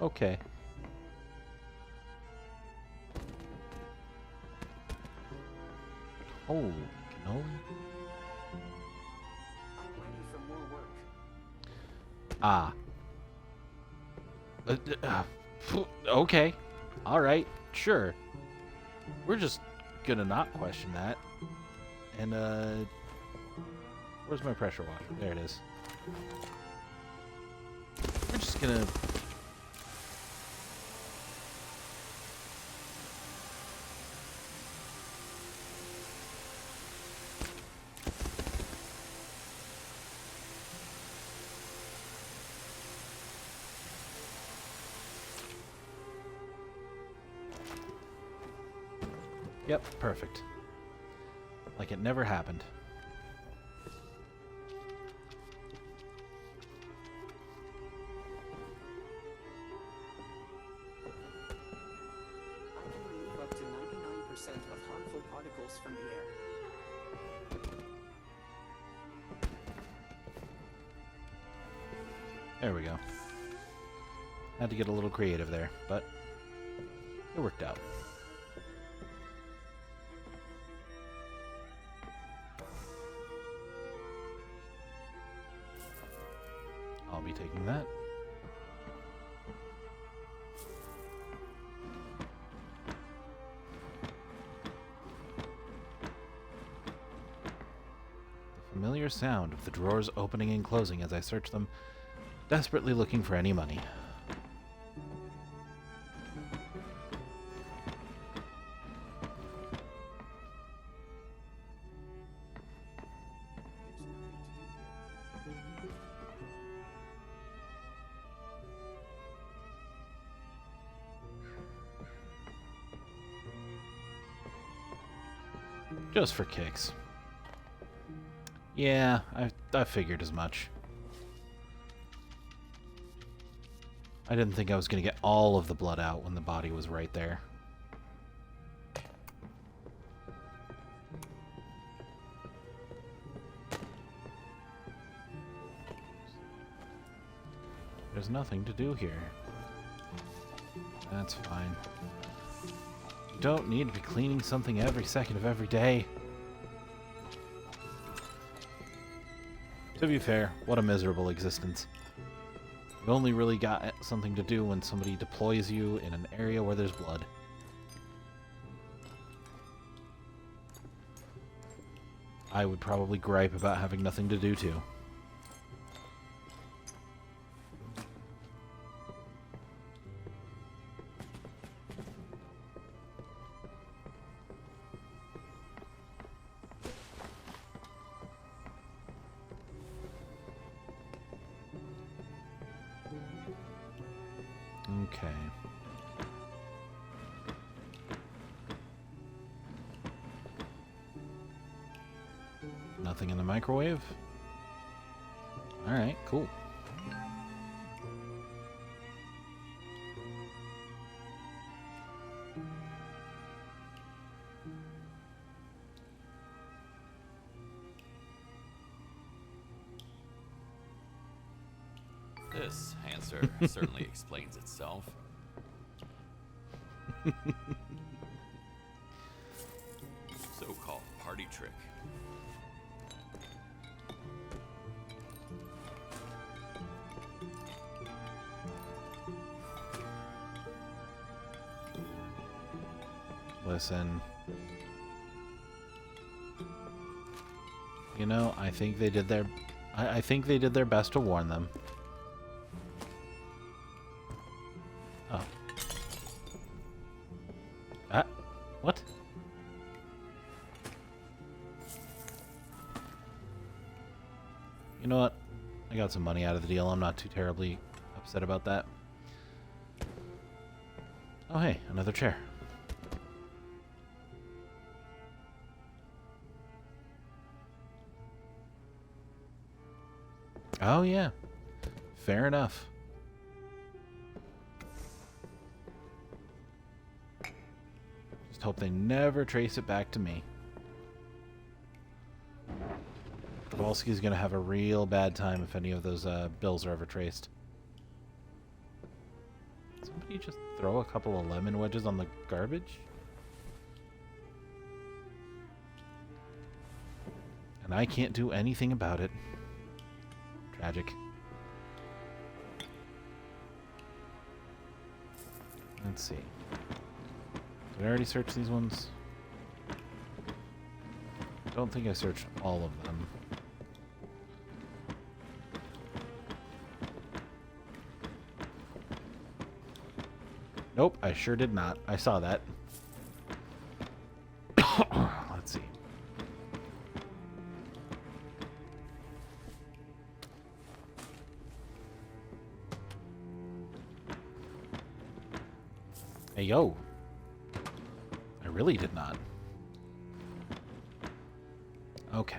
Okay. Holy cannoli. I'm ready for more work. Ah. Okay. Alright. Sure. We're just gonna not question that. And, where's my pressure washer? There it is. We're just gonna... Yep, perfect. Like it never happened. I can remove up to 99% of harmful particles from the air. There we go. Had to get a little creative there, but it worked out. I'll be taking that. The familiar sound of the drawers opening and closing as I search them, desperately looking for any money. Just for kicks. Yeah, I figured as much. I didn't think I was going to get all of the blood out when the body was right there. There's nothing to do here. That's fine. You don't need to be cleaning something every second of every day. To be fair, what a miserable existence. You've only really got something to do when somebody deploys you in an area where there's blood. I would probably gripe about having nothing to do too. Okay. Nothing in the microwave? Alright, cool. This answer certainly explains itself. So-called party trick. Listen. You know, I think they did their... I think they did their best to warn them. Oh. Ah, what? You know what? I got some money out of the deal. I'm not too terribly upset about that. Oh, hey, another chair. Oh, yeah. Fair enough. Just hope they never trace it back to me. Kowalski's gonna have a real bad time if any of those bills are ever traced. Somebody just throw a couple of lemon wedges on the garbage? And I can't do anything about it. Tragic. Let's see. Did I already search these ones? I don't think I searched all of them. Nope, I sure did not. I saw that. Let's see. Hey, yo. I really did not. Okay.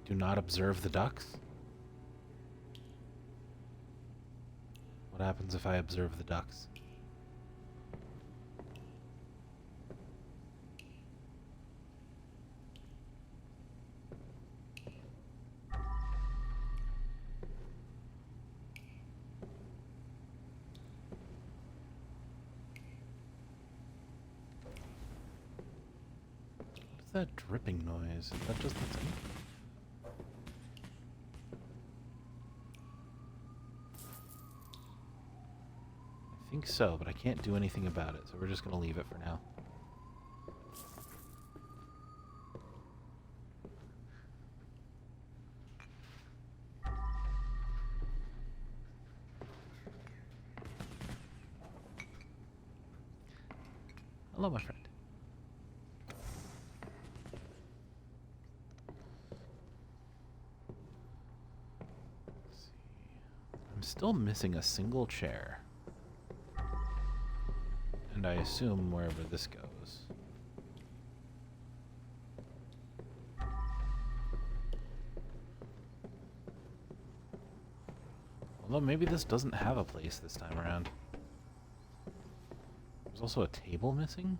Do not observe the ducks? What happens if I observe the ducks? What's that dripping noise? Is that just the thing? I think so, but I can't do anything about it, so we're just going to leave it for now. Hello, my friend. Let's see. I'm still missing a single chair. And I assume wherever this goes. Although maybe this doesn't have a place this time around. There's also a table missing?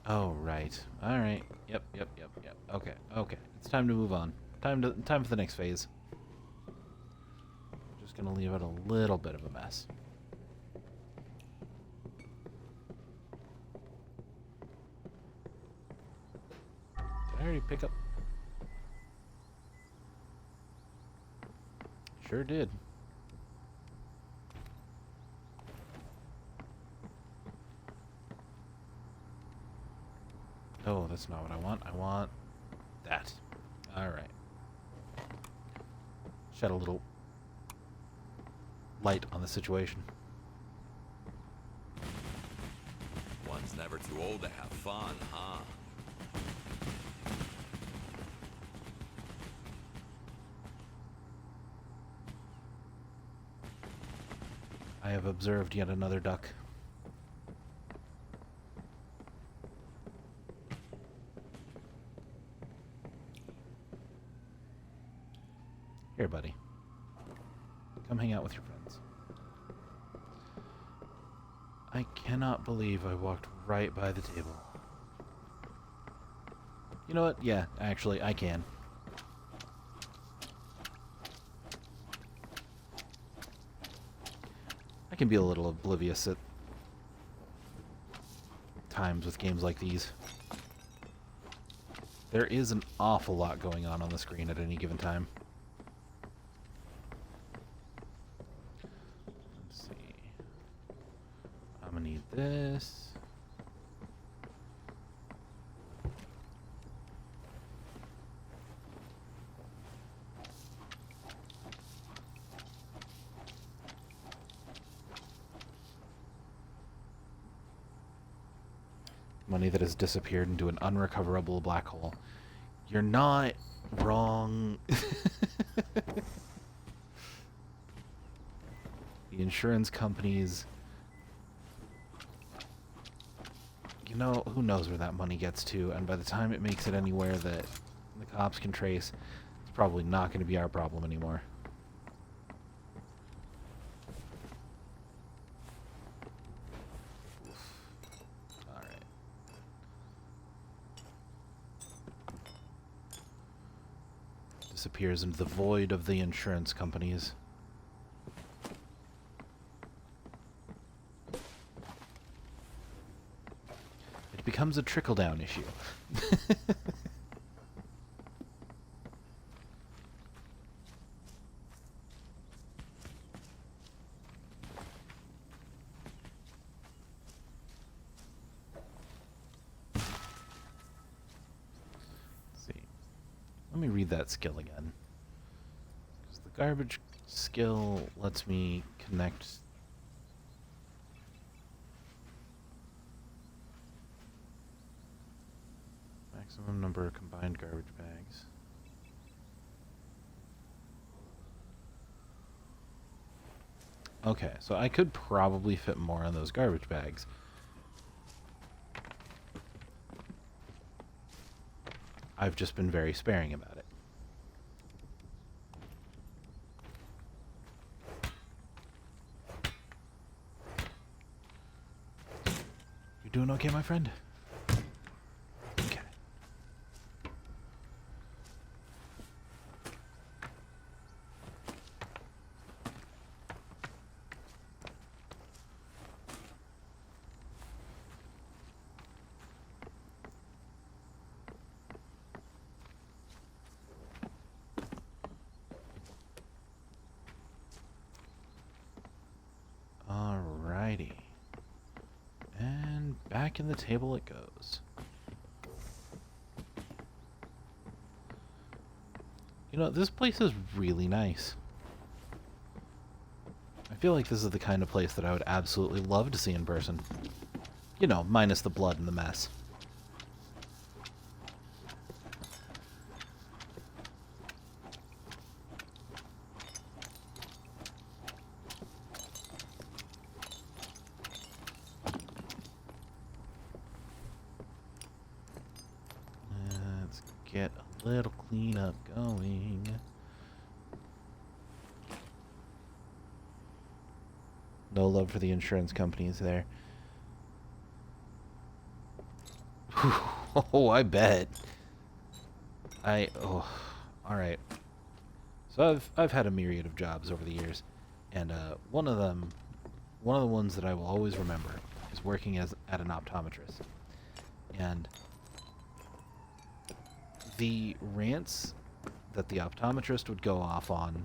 Oh, right. Alright. Yep. Okay. It's time to move on. Time for the next phase. Just gonna leave it a little bit of a mess. Did I already pick up? Sure did. Oh, that's not what I want. I want that. Alright. Shed a little light on the situation. One's never too old to have fun, huh? I have observed yet another duck. Here, buddy. Come hang out with your friends. I cannot believe I walked right by the table. You know what? Yeah, actually, I can. I can be a little oblivious at times with games like these. There is an awful lot going on the screen at any given time. Let's see. I'm gonna need this. Money that has disappeared into an unrecoverable black hole. You're not wrong. The insurance companies, you know, who knows where that money gets to, and by the time it makes it anywhere that the cops can trace, it's probably not going to be our problem anymore. Disappears into the void of the insurance companies. It becomes a trickle-down issue. Let me read that skill again. Because the garbage skill lets me connect. Maximum number of combined garbage bags. Okay, so I could probably fit more in those garbage bags. I've just been very sparing about it. You doing okay, my friend? Okay. Alrighty. And back in the table it goes. You know, this place is really nice. I feel like this is the kind of place that I would absolutely love to see in person. You know, minus the blood and the mess. Let's get a little cleanup going. No love for the insurance companies there. Oh, I bet. Oh, all right. So I've had a myriad of jobs over the years, and one of the ones that I will always remember is working at an optometrist. And the rants that the optometrist would go off on,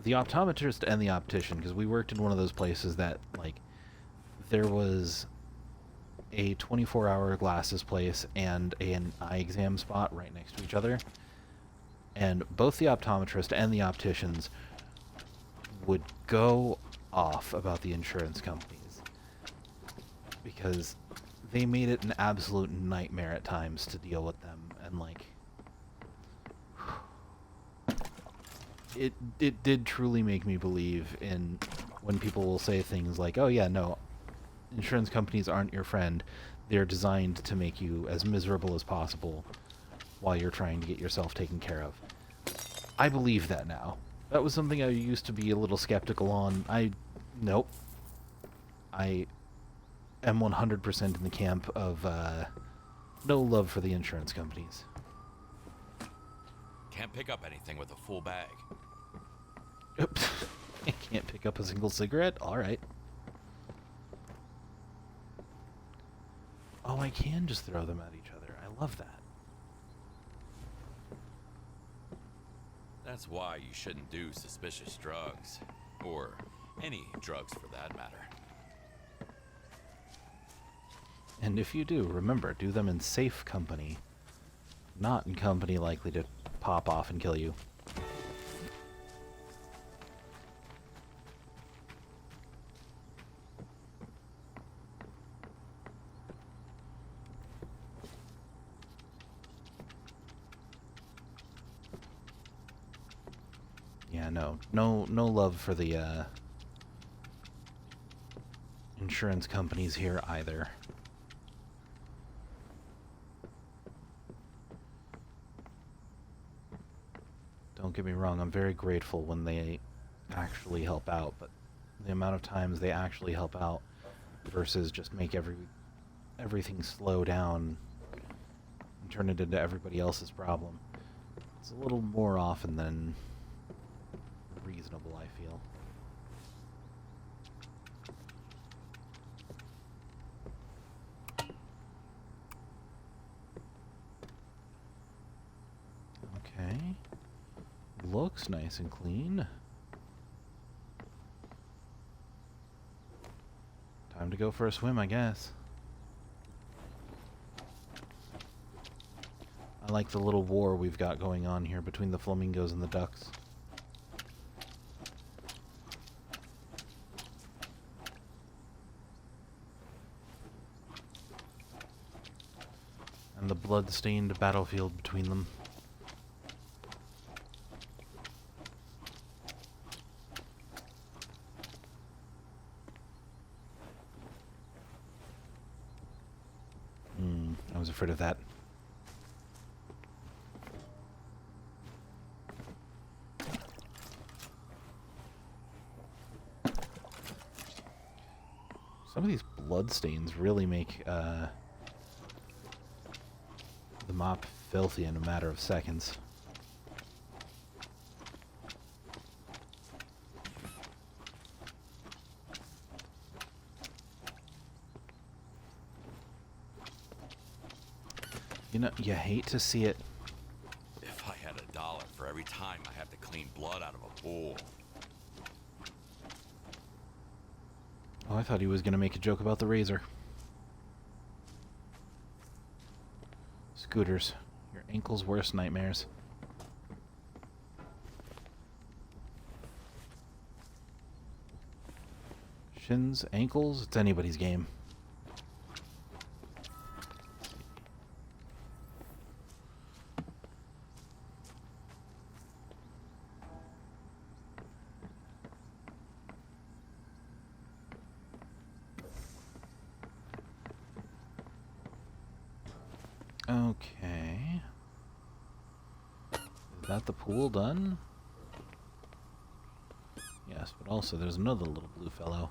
the optometrist and the optician, because we worked in one of those places that, like, there was a 24-hour glasses place and an eye exam spot right next to each other. And both the optometrist and the opticians would go off about the insurance companies because they made it an absolute nightmare at times to deal with them. And, like, it did truly make me believe in when people will say things like, oh yeah, no, insurance companies aren't your friend. They're designed to make you as miserable as possible while you're trying to get yourself taken care of. I believe that now. That was something I used to be a little skeptical on. Nope. I am 100% in the camp of no love for the insurance companies. Can't pick up anything with a full bag. Oops. I can't pick up a single cigarette? Alright. Oh, I can just throw them at each other. I love that. That's why you shouldn't do suspicious drugs. Or any drugs for that matter. And if you do, remember, do them in safe company. Not in company likely to pop off and kill you. Yeah, no love for the insurance companies here either. Don't get me wrong, I'm very grateful when they actually help out, but the amount of times they actually help out versus just make everything slow down and turn it into everybody else's problem, it's a little more often than reasonable, I feel. Okay. Looks nice and clean. Time to go for a swim, I guess. I like the little war we've got going on here between the flamingos and the ducks. And the blood-stained battlefield between them. get rid of that. Some of these blood stains really make the mop filthy in a matter of seconds. You know, you hate to see it. If I had $1 for every time I have to clean blood out of a pool. Oh, I thought he was going to make a joke about the razor. Scooters. Your ankle's worst nightmares. Shins, ankles, it's anybody's game. Okay. Is that the pool done? Yes, but also there's another little blue fellow.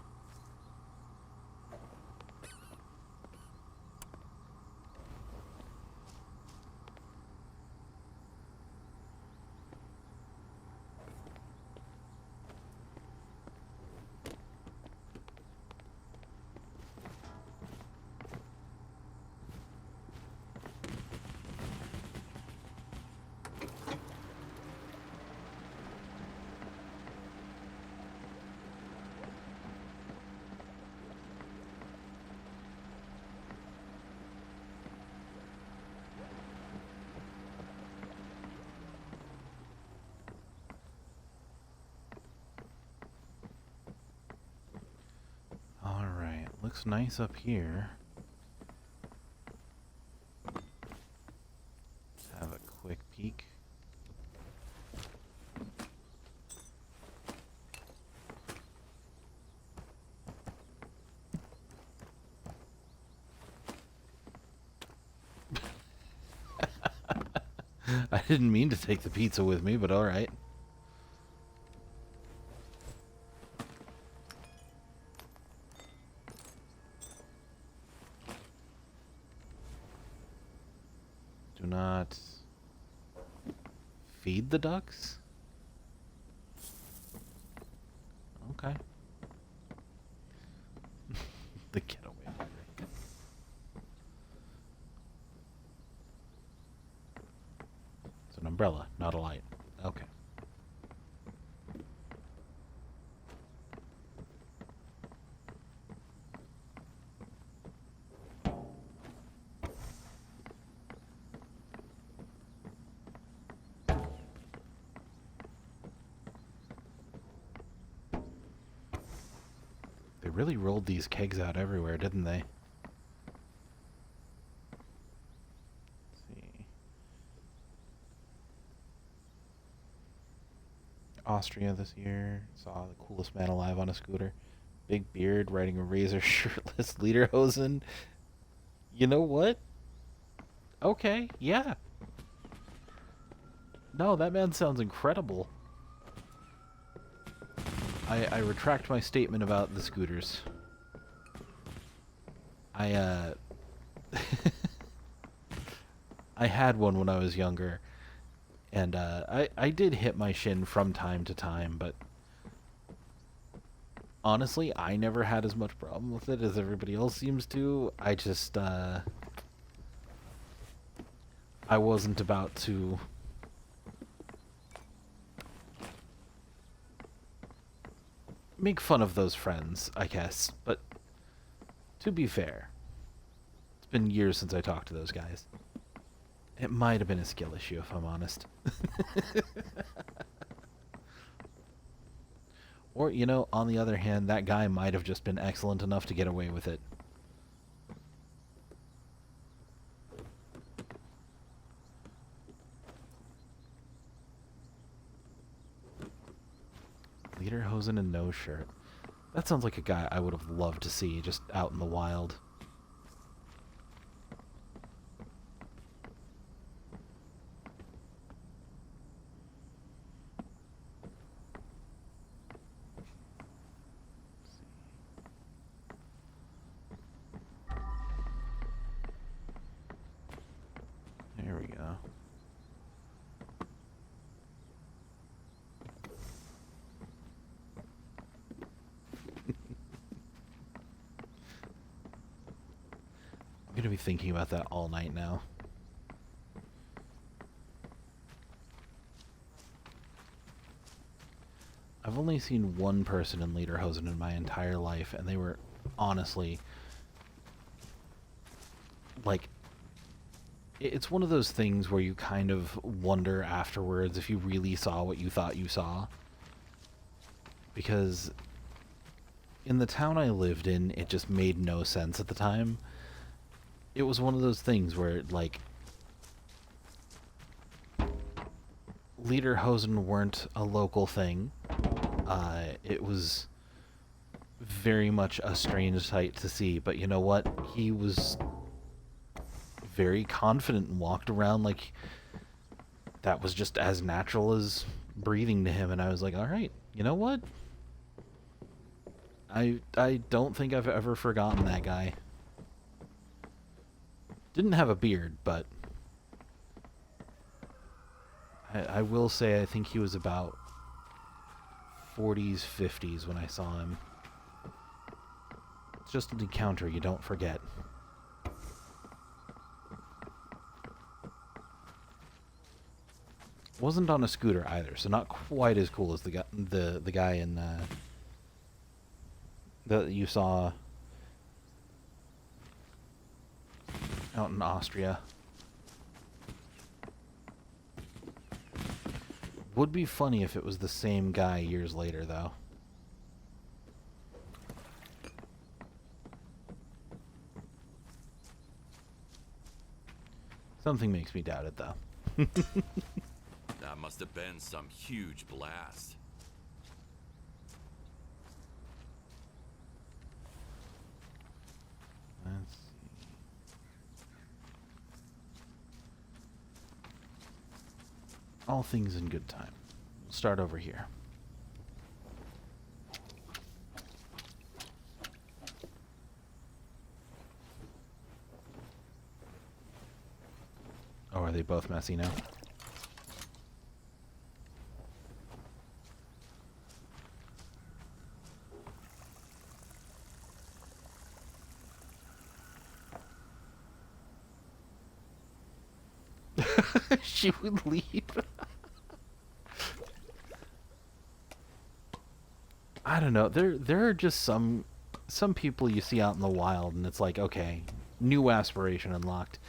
Alright, looks nice up here. Let's have a quick peek. I didn't mean to take the pizza with me, but alright. Do not feed the ducks? Okay. The getaway burger. It's an umbrella, not a light. Okay. They really rolled these kegs out everywhere, didn't they? Let's see. Austria this year. Saw the coolest man alive on a scooter. Big beard, riding a razor, shirtless, lederhosen. You know what? Okay, yeah. No, that man sounds incredible. I retract my statement about the scooters. I had one when I was younger, and I did hit my shin from time to time, but honestly, I never had as much problem with it as everybody else seems to. I just, I wasn't about to make fun of those friends, I guess. But to be fair, it's been years since I talked to those guys. It might have been a skill issue, if I'm honest. Or, you know, on the other hand, that guy might have just been excellent enough to get away with it. Lederhosen and no shirt. That sounds like a guy I would have loved to see just out in the wild. gonna be thinking about that all night now. I've only seen one person in Lederhosen in my entire life, and they were honestly like, it's one of those things where you kind of wonder afterwards if you really saw what you thought you saw. Because in the town I lived in, it just made no sense at the time. It was one of those things where, like, Lederhosen weren't a local thing. It was very much a strange sight to see, but you know what? He was very confident and walked around like that was just as natural as breathing to him, and I was like, all right, you know what? I don't think I've ever forgotten that guy. Didn't have a beard, but I will say I think he was about 40s, 50s when I saw him. It's just an encounter you don't forget. Wasn't on a scooter either, so not quite as cool as the guy in that you saw out in Austria. Would be funny if it was the same guy years later, though. Something makes me doubt it, though. That must have been some huge blast. Let's see. All things in good time. We'll start over here. Oh, are they both messy now? She would leave. I don't know. There are just some people you see out in the wild, and it's like, okay, new aspiration unlocked.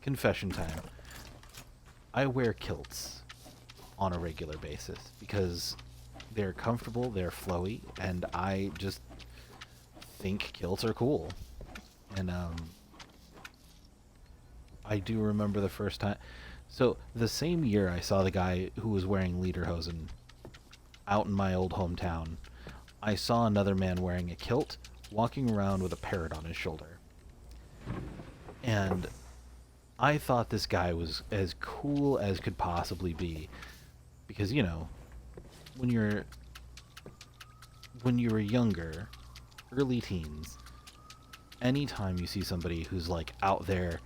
Confession time. I wear kilts on a regular basis because they're comfortable, they're flowy, and I just think kilts are cool. And I do remember the first time. So the same year I saw the guy who was wearing lederhosen out in my old hometown, I saw another man wearing a kilt walking around with a parrot on his shoulder. And I thought this guy was as cool as could possibly be, because, you know, when you were younger, early teens, anytime you see somebody who's like out there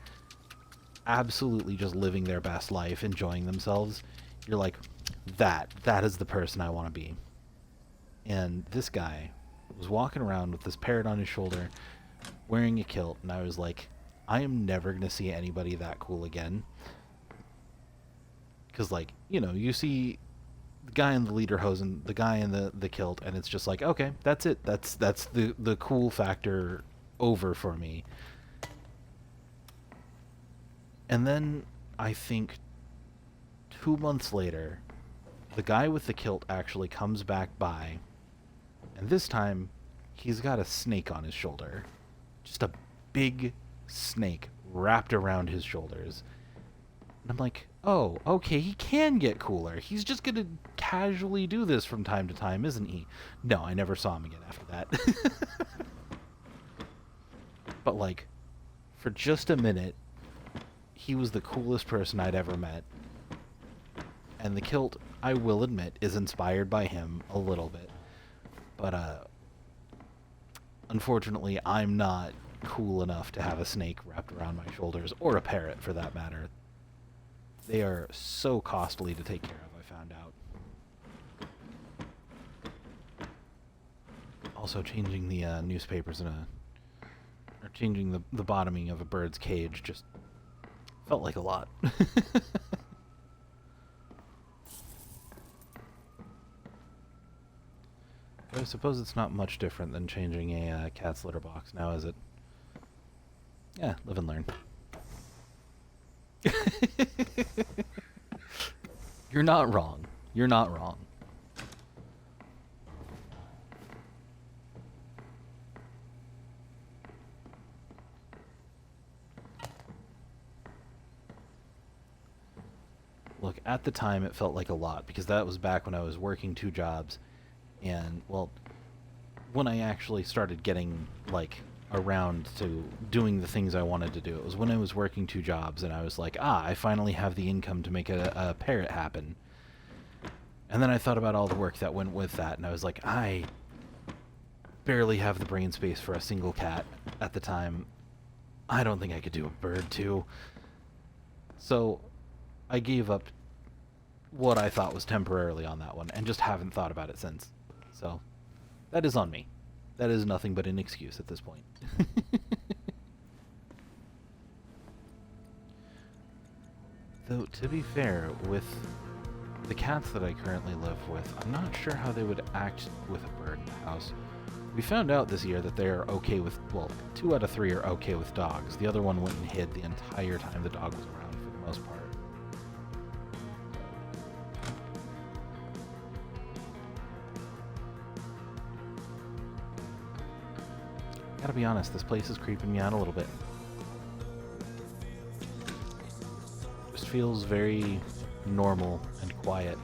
absolutely just living their best life, enjoying themselves, you're like, that is the person I want to be. And this guy was walking around with this parrot on his shoulder, wearing a kilt, and I was like, I am never going to see anybody that cool again. Because, like, you know, you see the guy in the lederhosen, the guy in the kilt, and it's just like, okay, that's it. That's the cool factor over for me. And then I think 2 months later, the guy with the kilt actually comes back by, and this time he's got a snake on his shoulder. Just a big snake wrapped around his shoulders. And I'm like, oh, okay, he can get cooler. He's just gonna casually do this from time to time, isn't he? No, I never saw him again after that. But, like, for just a minute, he was the coolest person I'd ever met. And the kilt, I will admit, is inspired by him a little bit. But, unfortunately, I'm not cool enough to have a snake wrapped around my shoulders, or a parrot for that matter. They are so costly to take care of, I found out. Also, changing the newspapers or changing the bottoming of a bird's cage just felt like a lot. But I suppose it's not much different than changing a cat's litter box now, is it? Yeah, live and learn. You're not wrong. You're not wrong. Look, at the time it felt like a lot, because that was back when I was working 2 jobs, and, well, when I actually started getting, like, around to doing the things I wanted to do. It was when I was working 2 jobs, and I was like, I finally have the income to make a parrot happen. And then I thought about all the work that went with that, and I was like, I barely have the brain space for a single cat at the time. I don't think I could do a bird, too. So I gave up what I thought was temporarily on that one, and just haven't thought about it since. So, that is on me. That is nothing but an excuse at this point. Though, to be fair, with the cats that I currently live with, I'm not sure how they would act with a bird in the house. We found out this year that they are okay with, well, 2 out of 3 are okay with dogs. The other one went and hid the entire time the dog was around, for the most part. Gotta be honest, this place is creeping me out a little bit. Just feels very normal and quiet.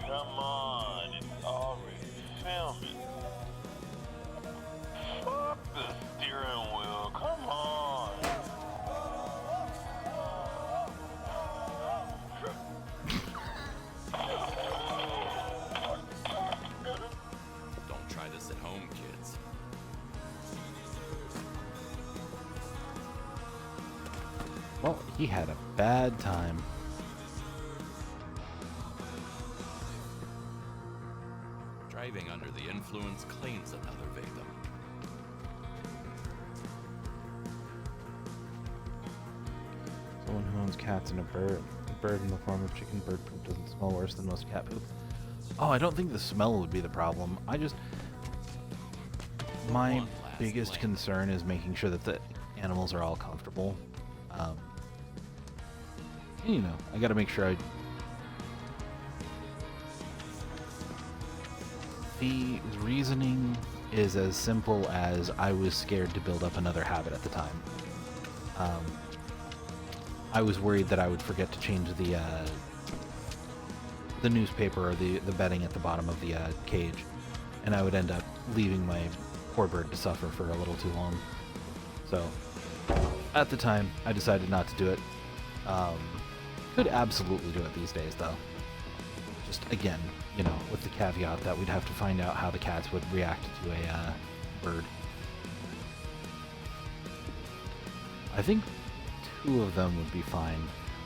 Come on, it's already filming. Fuck the steering wheel, come on. Don't try this at home, kids. Well, he had a bad time. Driving under the influence claims another victim. Someone who owns cats and a bird. A bird in the form of chicken bird poop doesn't smell worse than most cat poop. Oh, I don't think the smell would be the problem. My One last biggest lane. concern is making sure that the animals are all comfortable. You know, I gotta make sure The reasoning is as simple as I was scared to build up another habit at the time. I was worried that I would forget to change the newspaper or the bedding at the bottom of the cage, and I would end up leaving my poor bird to suffer for a little too long. So, at the time, I decided not to do it. Could absolutely do it these days, though. Just, again, you know, with the caveat that we'd have to find out how the cats would react to a bird. I think 2 of them would be fine.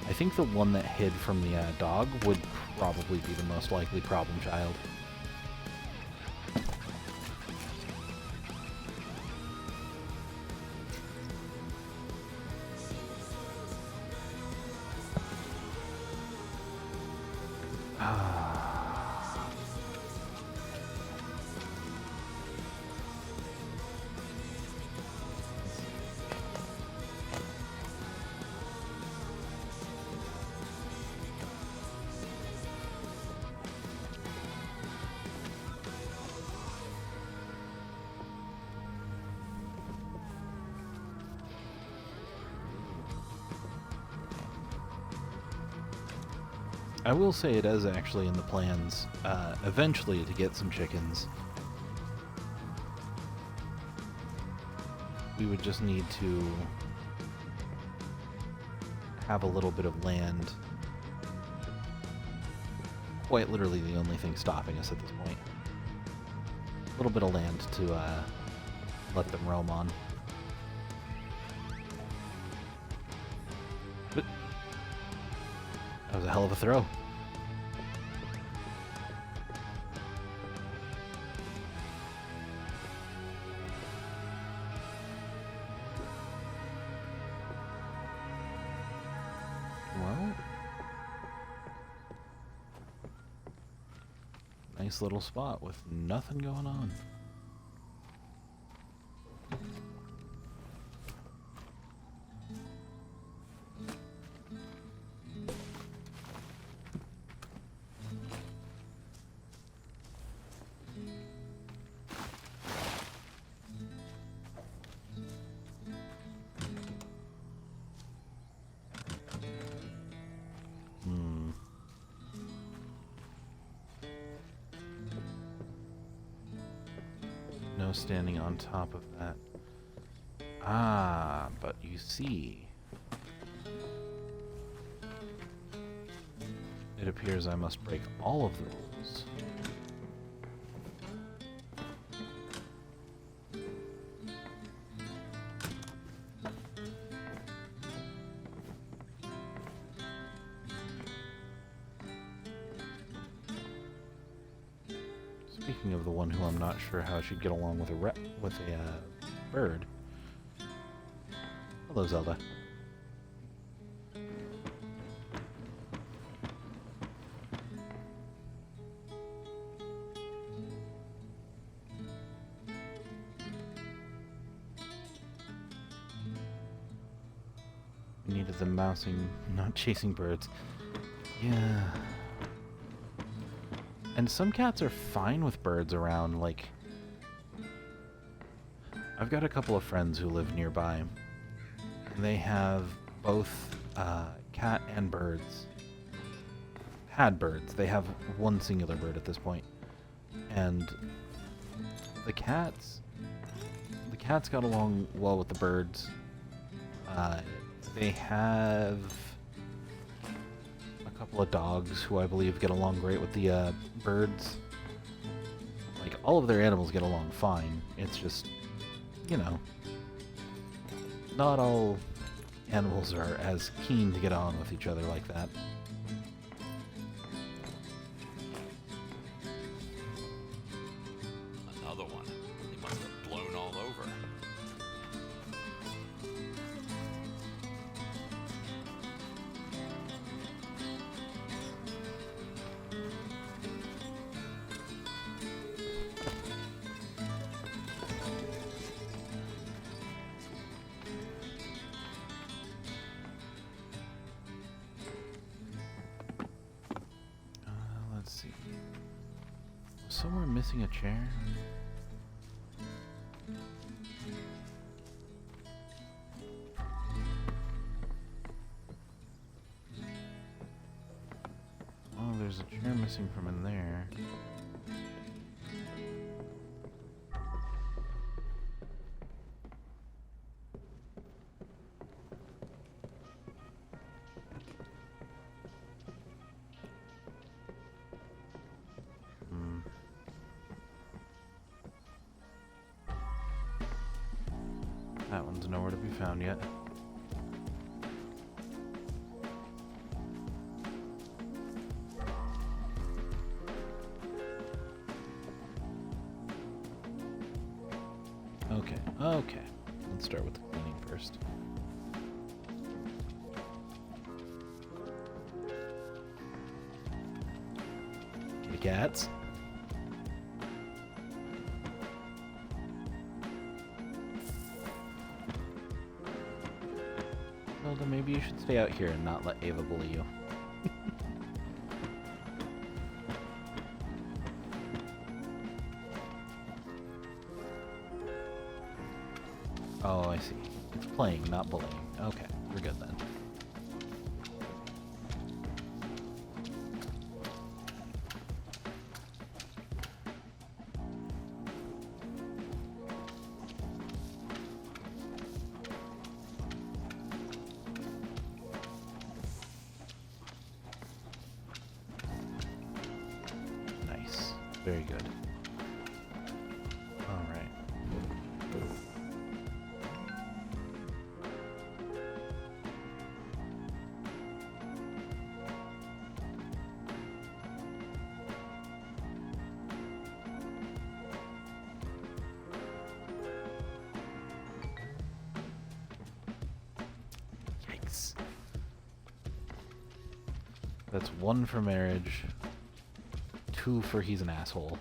I think the one that hid from the dog would probably be the most likely problem child. I will say it is actually in the plans, eventually, to get some chickens. We would just need to have a little bit of land. Quite literally the only thing stopping us at this point. little bit of land to let them roam on. But that was a hell of a throw. Well, nice little spot with nothing going on. No standing on top of that. Ah, but you see, it appears I must break all of the rules. Speaking of the one who I'm not sure how she'd get along with a bird. Hello, Zelda. We needed them mousing, not chasing birds. Yeah. And some cats are fine with birds around, like... I've got a couple of friends who live nearby, and they have both cat and birds. Had birds. They have one singular bird at this point. And the cats got along well with the birds. They have a couple of dogs who I believe get along great with the birds. Like, all of their animals get along fine. It's just, you know, not all animals are as keen to get on with each other like that. Another one. They must have blown all over. Let's see. Was somewhere missing a chair? Oh, there's a chair missing from in there. That one's nowhere to be found yet. Okay. Let's start with the cleaning first. Kitty cats. Well, then maybe you should stay out here and not let Ava bully you. Oh, I see. It's playing, not bullying. Okay, we're good then. Nice. Very good. Nice. That's 1 for marriage, 2 for he's an asshole.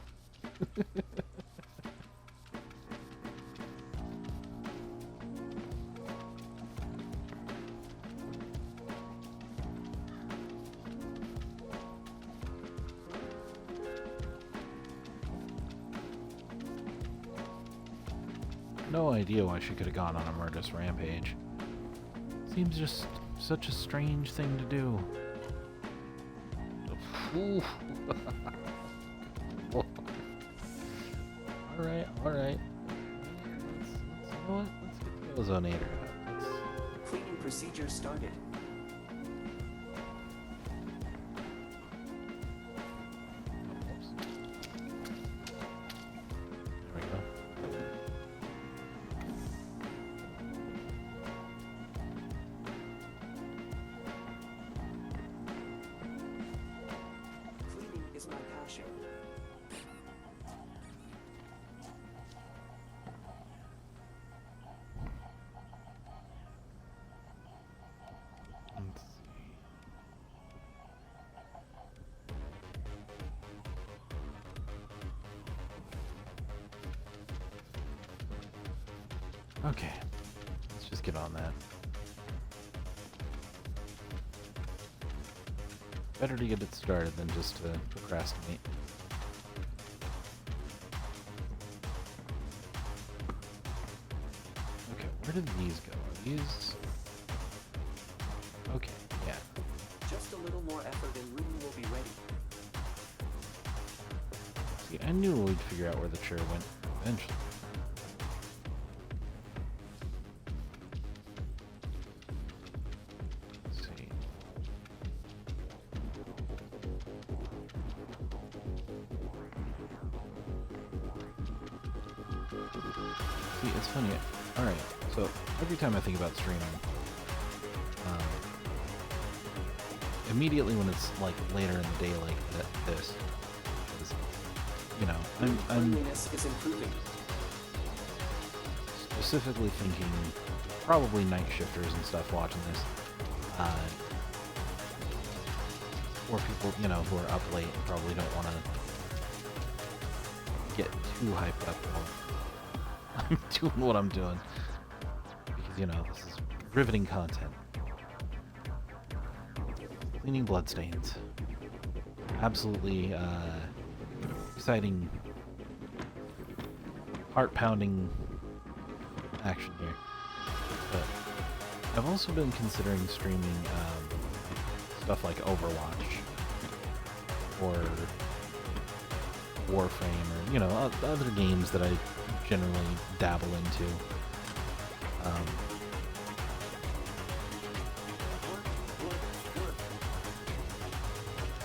No idea why she could have gone on a murderous rampage. Seems just such a strange thing to do. Ooh. Alright, alright. You know what? Let's get the ozonator out. Cleaning procedure started. There we go. Cleaning is my passion. Let's see. Okay, let's just get on that. Better to get it started than just to procrastinate. Okay, where did these go? Are these... Okay, yeah. Just a little more effort and room will be ready. See, I knew we'd figure out where the chair went eventually. Let's see. See, it's funny. Alright, so every time I think about streaming, immediately when it's like later in the day like this, is, you know, I'm Cleanliness is improving. specifically thinking probably night shifters and stuff watching this, or people, you know, who are up late and probably don't want to get too hyped up while I'm doing what I'm doing, because, you know, this is riveting content. Cleaning bloodstains. Absolutely exciting, heart-pounding action here. But I've also been considering streaming stuff like Overwatch or Warframe, or, you know, other games that I generally dabble into.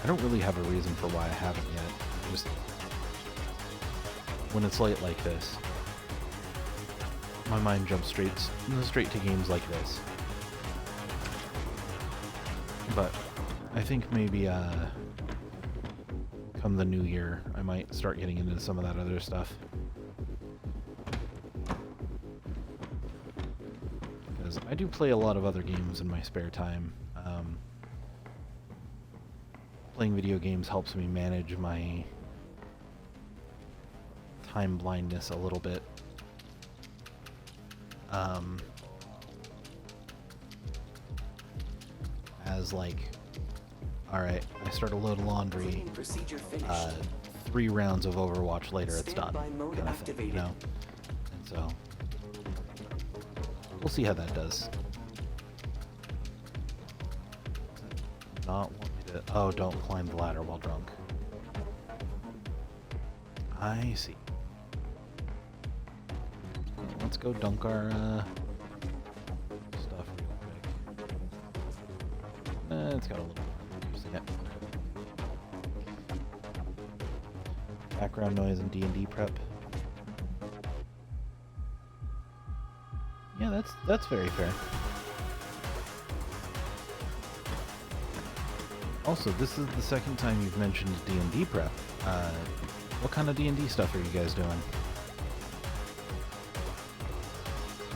I don't really have a reason for why I haven't yet. Just when it's late like this, my mind jumps straight to games like this. But I think maybe come the new year, I might start getting into some of that other stuff. Because I do play a lot of other games in my spare time. Playing video games helps me manage my time blindness a little bit. As like, alright, I start a load of laundry, Cleaning procedure finished. 3 rounds of Overwatch later, it's done, Standby mode kind of thing, you activated. know? And so, we'll see how that does. Not want me to... Oh, don't climb the ladder while drunk. I see. Let's go dunk our stuff real quick. It's got a little more using it. Background noise and D&D prep. Yeah, that's very fair. Also, this is the second time you've mentioned D&D prep. What kind of D&D stuff are you guys doing?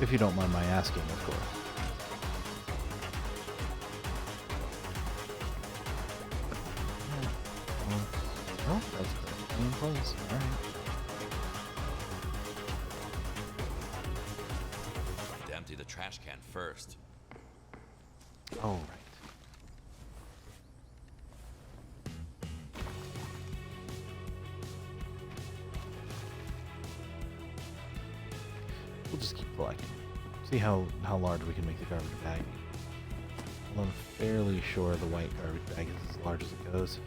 If you don't mind my asking, of course. Oh, that's perfectly in place. Alright. To empty the trash can first. Oh, right. We'll just keep collecting. See how large we can make the garbage bag. Well, I'm fairly sure the white garbage bag is as large as it goes.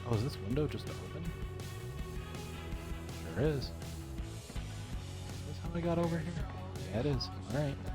Oh, is this window just open? Sure is. Is this how I got over here? Yeah, it is. Alright. Okay.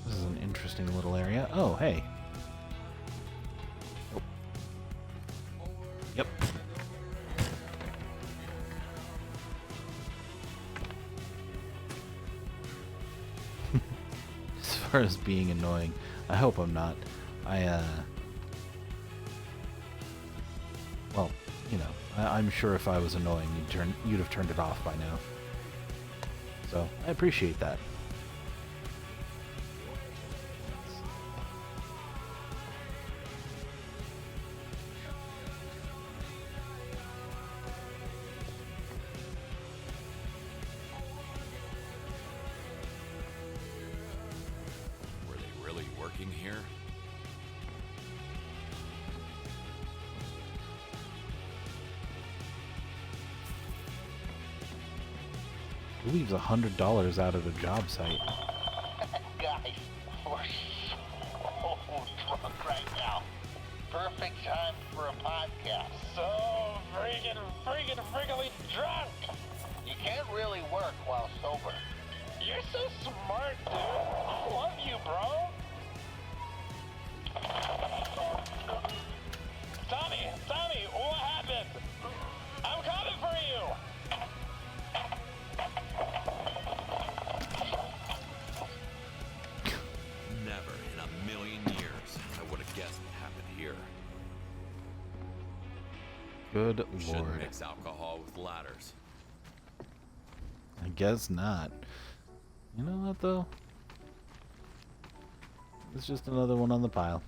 This is an interesting little area. Oh, hey. Oh. Yep. As far as being annoying, I hope I'm not. Well, you know, I'm sure if I was annoying, you'd have turned it off by now. So, I appreciate that. Were they really working here? Who leaves $100 out at a job site? Guys, we're so drunk right now. Perfect time for a podcast. So freaking drunk. You can't really work while sober. You're so smart, dude. I love you, bro. Tommy, what happened? I'm coming for you. Never in a million years I would have guessed what happened here. Good Shouldn't lord. mix alcohol with ladders. I guess not. You know what, though? It's just another one on the pile.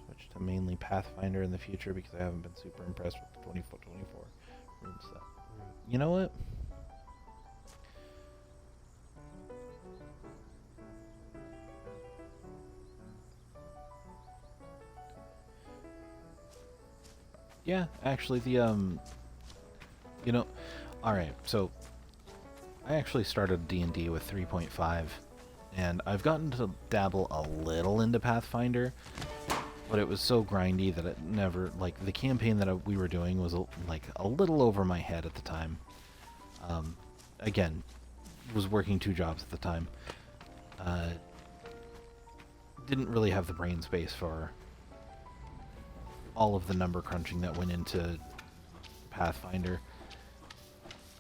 Switch to mainly Pathfinder in the future because I haven't been super impressed with the 24 room stuff. You know what? Yeah, actually the you know, all right. So I actually started D&D with 3.5 and I've gotten to dabble a little into Pathfinder, but it was so grindy that it never, like, the campaign that we were doing was like a little over my head at the time. Again, was working 2 jobs at the time. Didn't really have the brain space for all of the number crunching that went into Pathfinder.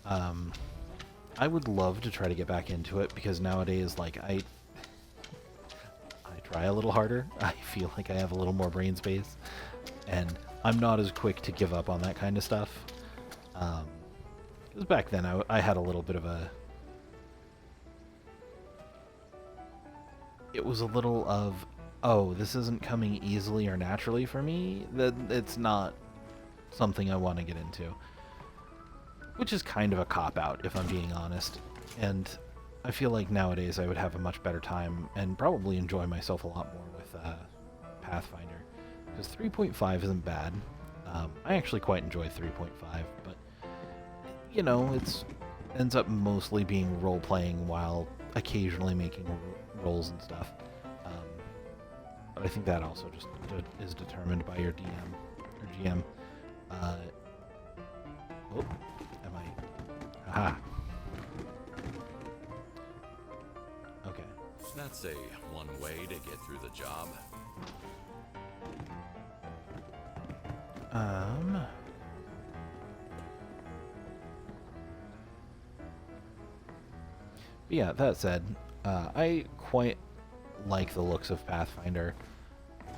I would love to try to get back into it because nowadays, like, I try a little harder. I feel like I have a little more brain space, and I'm not as quick to give up on that kind of stuff. Because back then I had a little bit of a... It was a little of, oh, this isn't coming easily or naturally for me, that it's not something I want to get into. Which is kind of a cop-out, if I'm being honest. And I feel like nowadays I would have a much better time and probably enjoy myself a lot more with Pathfinder. Because 3.5 isn't bad. I actually quite enjoy 3.5, but, you know, it's ends up mostly being role playing while occasionally making rolls and stuff. But I think that also just is determined by your DM or GM. Oh, am I? Aha. Okay. That's a one way to get through the job. But yeah, that said, I quite like the looks of Pathfinder.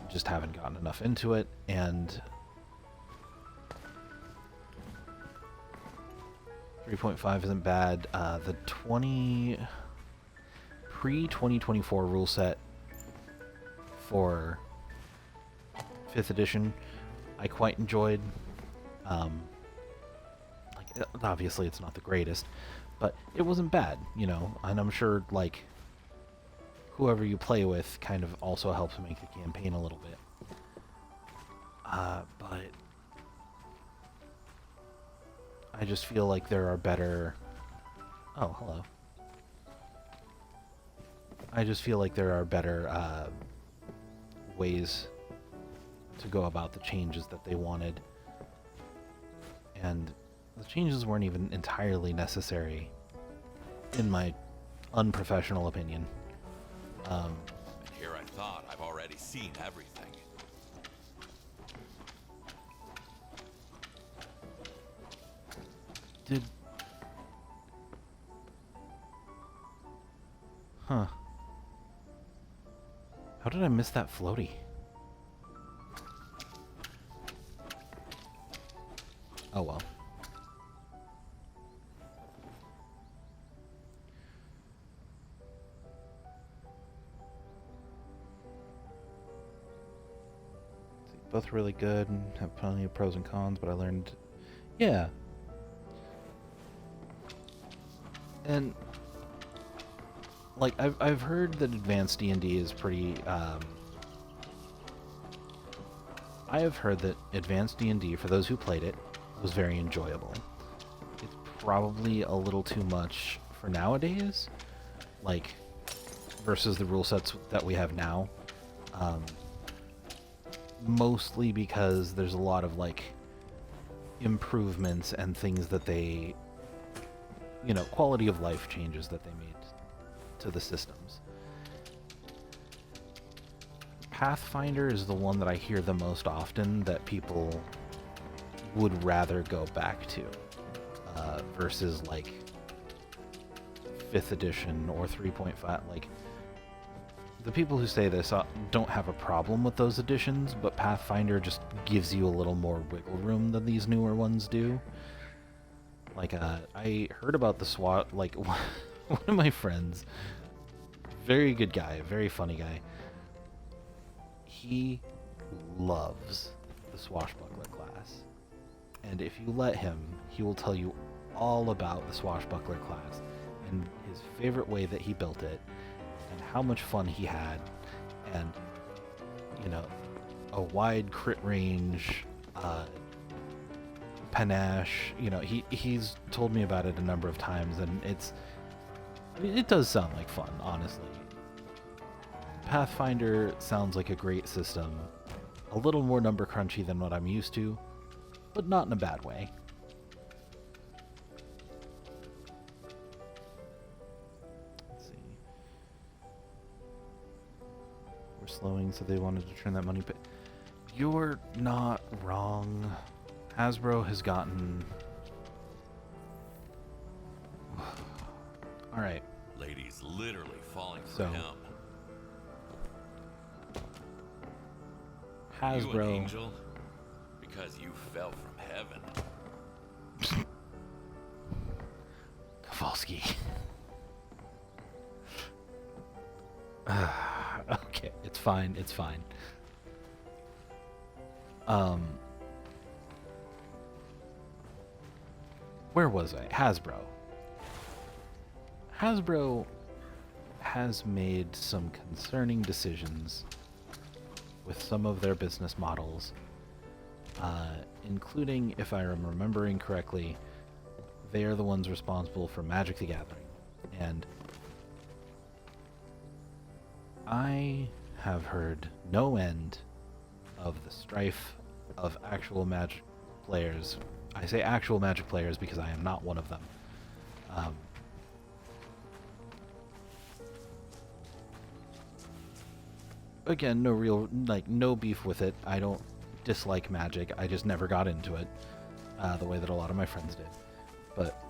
Just haven't gotten enough into it, and 3.5 isn't bad. The pre-2024 rule set for 5th edition, I quite enjoyed. Obviously it's not the greatest, but it wasn't bad, you know, and I'm sure, like, whoever you play with kind of also helps make the campaign a little bit. But I just feel like there are better... Oh, hello. I just feel like there are better ways to go about the changes that they wanted. And the changes weren't even entirely necessary, in my unprofessional opinion. And here I thought I've already seen everything. Huh. How did I miss that floaty? Oh well. Both really good and have plenty of pros and cons, but I learned... Yeah. And... like, I've heard that advanced D&D is pretty, I have heard that advanced D&D, for those who played it, was very enjoyable. It's probably a little too much for nowadays, like, versus the rule sets that we have now. Mostly because there's a lot of, like, improvements and things that they, you know, quality of life changes that they made to the systems. Pathfinder is the one that I hear the most often that people would rather go back to, versus, like, 5th edition or 3.5. Like, the people who say this don't have a problem with those editions, but Pathfinder just gives you a little more wiggle room than these newer ones do. Like, I heard about the SWAT, like, one of my friends, very good guy, very funny guy, he loves the Swashbuckler class. And if you let him, he will tell you all about the Swashbuckler class and his favorite way that he built it and how much fun he had, and, you know, a wide crit range, panache. You know, he's told me about it a number of times, and it does sound like fun, honestly. Pathfinder sounds like a great system, a little more number crunchy than what I'm used to, but not in a bad way. Let's see. We're slowing, so they wanted to turn that money, but you're not wrong. Hasbro has gotten... Alright. Ladies literally falling for So, him. You an Hasbro... angel? Because you fell from heaven. Kowalski. Okay, it's fine, it's fine. Where was I? Hasbro. Hasbro has made some concerning decisions with some of their business models, including, if I am remembering correctly, they are the ones responsible for Magic the Gathering. And I have heard no end of the strife of actual Magic players. I say actual Magic players because I am not one of them. Again, no real, no beef with it. I don't dislike Magic. I just never got into it the way that a lot of my friends did. But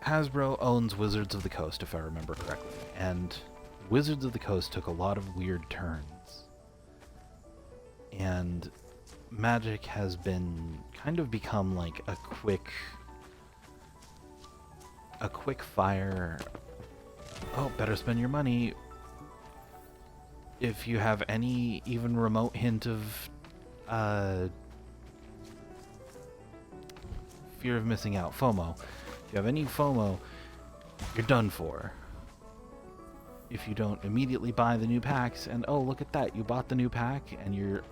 Hasbro owns Wizards of the Coast, if I remember correctly, and Wizards of the Coast took a lot of weird turns. And Magic has been kind of become like a quick fire. Oh, better spend your money. If you have any even remote hint of fear of missing out, FOMO. If you have any FOMO, you're done for. If you don't immediately buy the new packs, and oh, look at that, you bought the new pack, and you're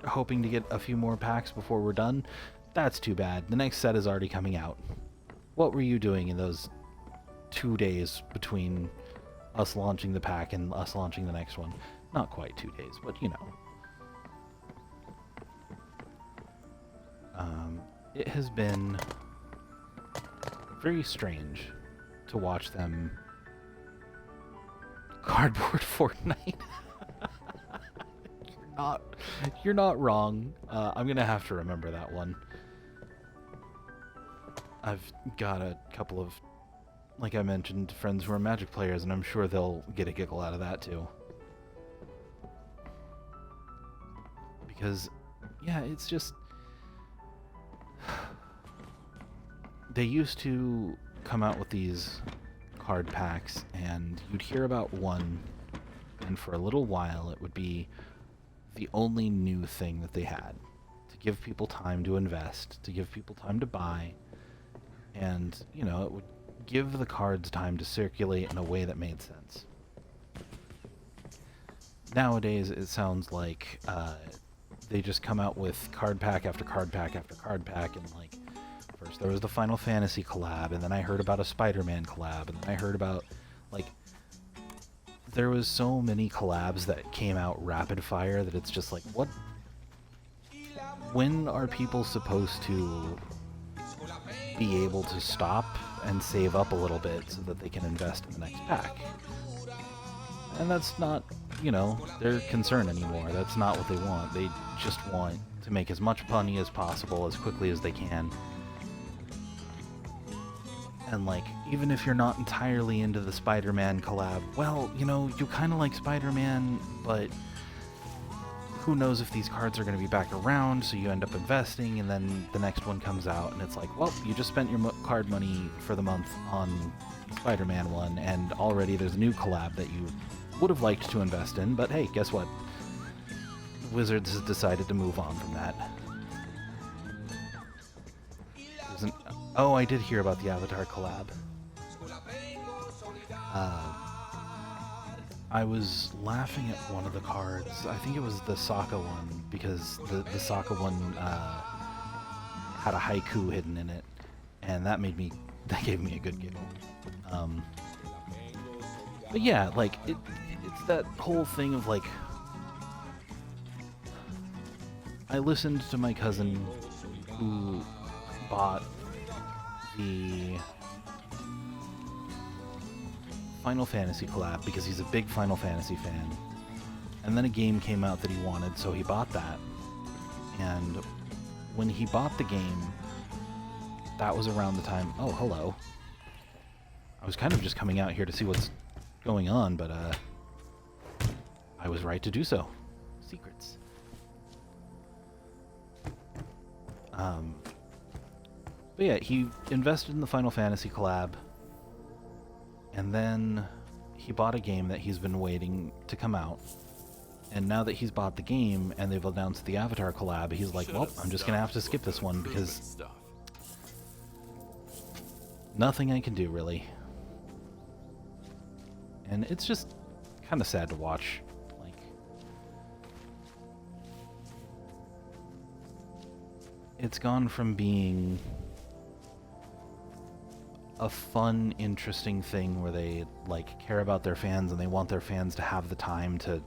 hoping to get a few more packs before we're done, that's too bad. The next set is already coming out. What were you doing in those 2 days between us launching the pack and us launching the next one? Not quite 2 days, but you know. It has been very strange to watch them cardboard Fortnite. You're not wrong. I'm gonna have to remember that one. I've got a couple of, like I mentioned, friends who are Magic players, and I'm sure they'll get a giggle out of that too. Because, yeah, it's just... They used to come out with these card packs, and you'd hear about one, and for a little while it would be the only new thing that they had. To give people time to invest, to give people time to buy, and, you know, it would give the cards time to circulate in a way that made sense. Nowadays, it sounds like they just come out with card pack after card pack after card pack, and like, first there was the Final Fantasy collab, and then I heard about a Spider-Man collab, and then I heard about, like, there was so many collabs that came out rapid fire that it's just like, what? When are people supposed to be able to stop and save up a little bit so that they can invest in the next pack? And that's not, you know, their concern anymore. That's not what they want. They just want to make as much money as possible as quickly as they can. And like, even if you're not entirely into the Spider-Man collab, well, you know, you kind of like Spider-Man, but who knows if these cards are going to be back around, so you end up investing, and then the next one comes out, and it's like, well, you just spent your card money for the month on Spider-Man one, and already there's a new collab that you would have liked to invest in, but hey, guess what? Wizards has decided to move on from that. Oh, I did hear about the Avatar collab. I was laughing at one of the cards. I think it was the Sokka one, because the Sokka one had a haiku hidden in it, and that gave me a good giggle. But yeah, like, it's that whole thing of like, I listened to my cousin who bought the Final Fantasy collab because he's a big Final Fantasy fan, and then a game came out that he wanted, so he bought that. And when he bought the game, that was around the time... Oh, hello. I was kind of just coming out here to see what's going on, but I was right to do so. Secrets. But yeah, he invested in the Final Fantasy collab, and then he bought a game that he's been waiting to come out. And now that he's bought the game and they've announced the Avatar collab, he's like, well, I'm just gonna have to skip this one because nothing I can do, really. And it's just kind of sad to watch. Like, it's gone from being a fun, interesting thing where they like care about their fans and they want their fans to have the time to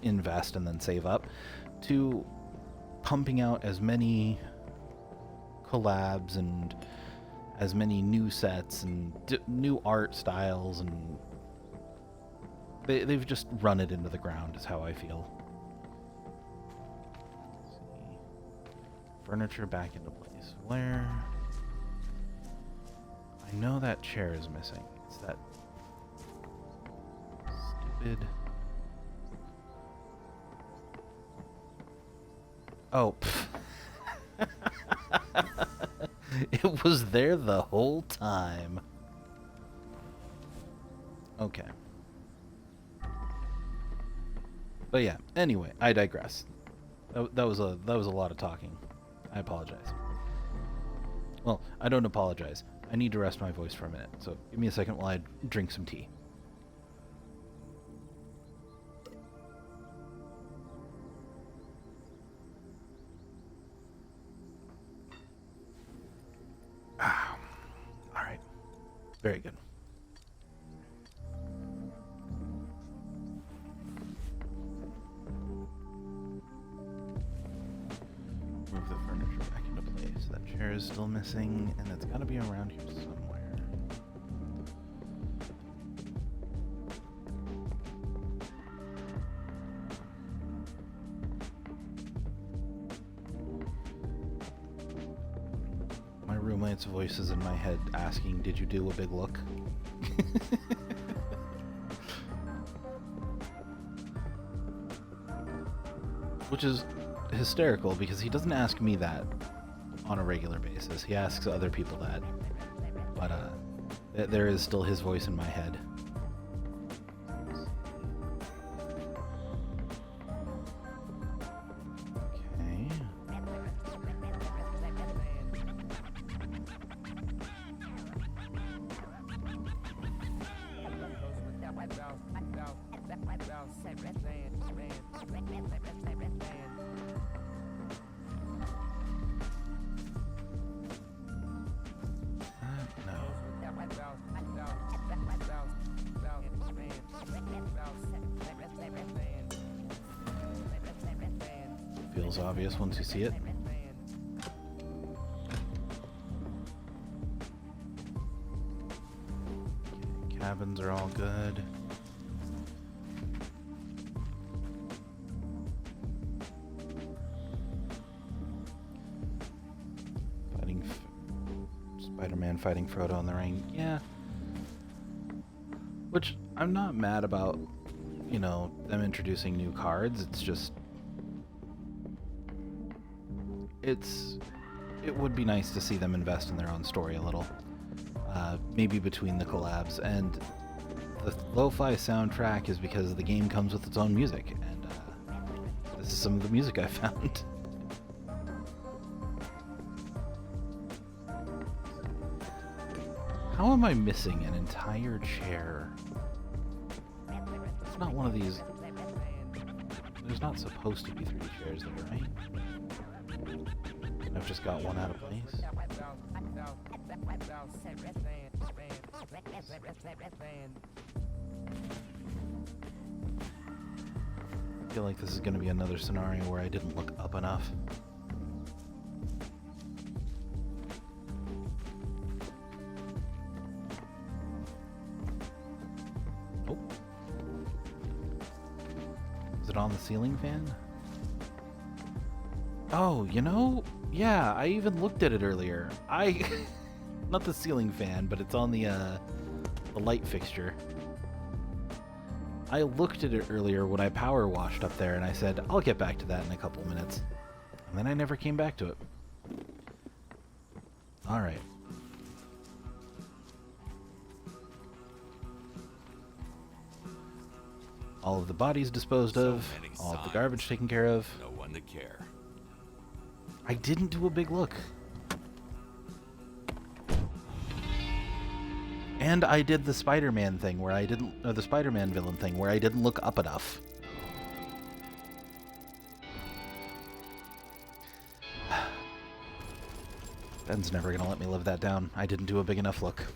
invest and then save up, to pumping out as many collabs and as many new sets and new art styles, and they've just run it into the ground is how I feel. Let's see. Furniture back into place. Where? I know that chair is missing. It's that stupid... Oh, it was there the whole time. Okay. But yeah, anyway, I digress. That was a lot of talking. I apologize. Well, I don't apologize. I need to rest my voice for a minute, so give me a second while I drink some tea. All right. Very good. Move the furniture back into place. That chair is still missing, and it's got to be around here somewhere. My roommate's voice is in my head asking, "Did you do a big look?" Which is hysterical because he doesn't ask me that on a regular basis. He asks other people that. But there is still his voice in my head. Okay. Feels obvious once you see it. Okay, cabins are all good. Spider-Man fighting Frodo in the ring. Yeah. Which I'm not mad about, you know, them introducing new cards. It's just it would be nice to see them invest in their own story a little. Maybe between the collabs. And the lo-fi soundtrack is because the game comes with its own music, and this is some of the music I found. How am I missing an entire chair? It's not one of these. There's not supposed to be 3 chairs there, right? I've just got one out of place. I feel like this is going to be another scenario where I didn't look up enough. Oh. Is it on the ceiling fan? Oh, you know, yeah, I even looked at it earlier. Not the ceiling fan, but it's on the light fixture. I looked at it earlier when I power washed up there, and I said, I'll get back to that in a couple minutes. And then I never came back to it. Alright. All of the bodies disposed of, all of the garbage taken care of. No one to care. I didn't do a big look. And I did the Spider-Man thing where I didn't, or the Spider-Man villain thing where I didn't look up enough. Ben's never gonna let me live that down. I didn't do a big enough look.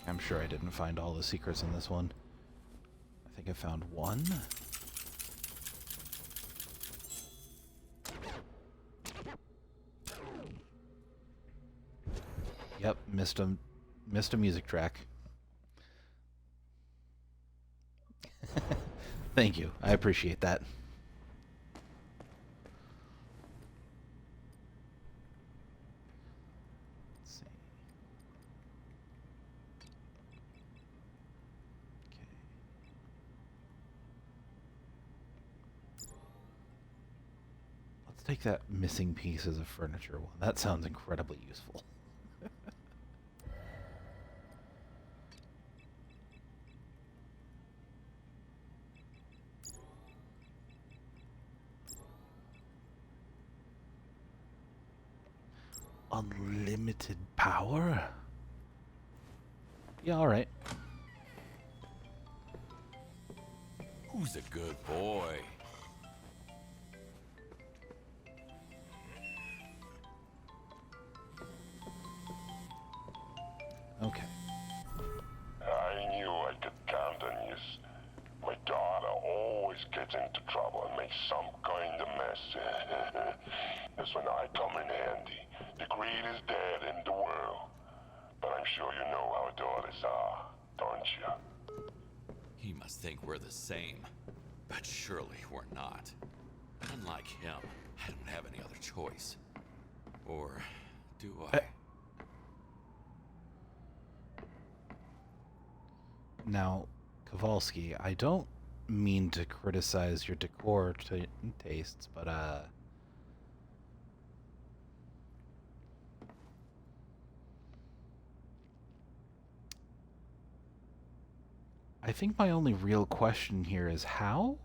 I'm sure I didn't find all the secrets in this one. I think I found one. Yep, missed a music track. Thank you. I appreciate that. Let's see. Okay. Let's take that missing piece as a furniture one. That sounds incredibly useful. Unlimited power? Yeah, alright. Who's a good boy? Okay. I knew I could count on you. My daughter always gets into trouble and makes some kind of mess. That's when I come in handy. The greed is dead in the world. But I'm sure you know how daughters are, don't you? He must think we're the same. But surely we're not. Unlike him, I don't have any other choice. Or do I? Now, Kowalski, I don't mean to criticize your decor tastes, but I think my only real question here is how?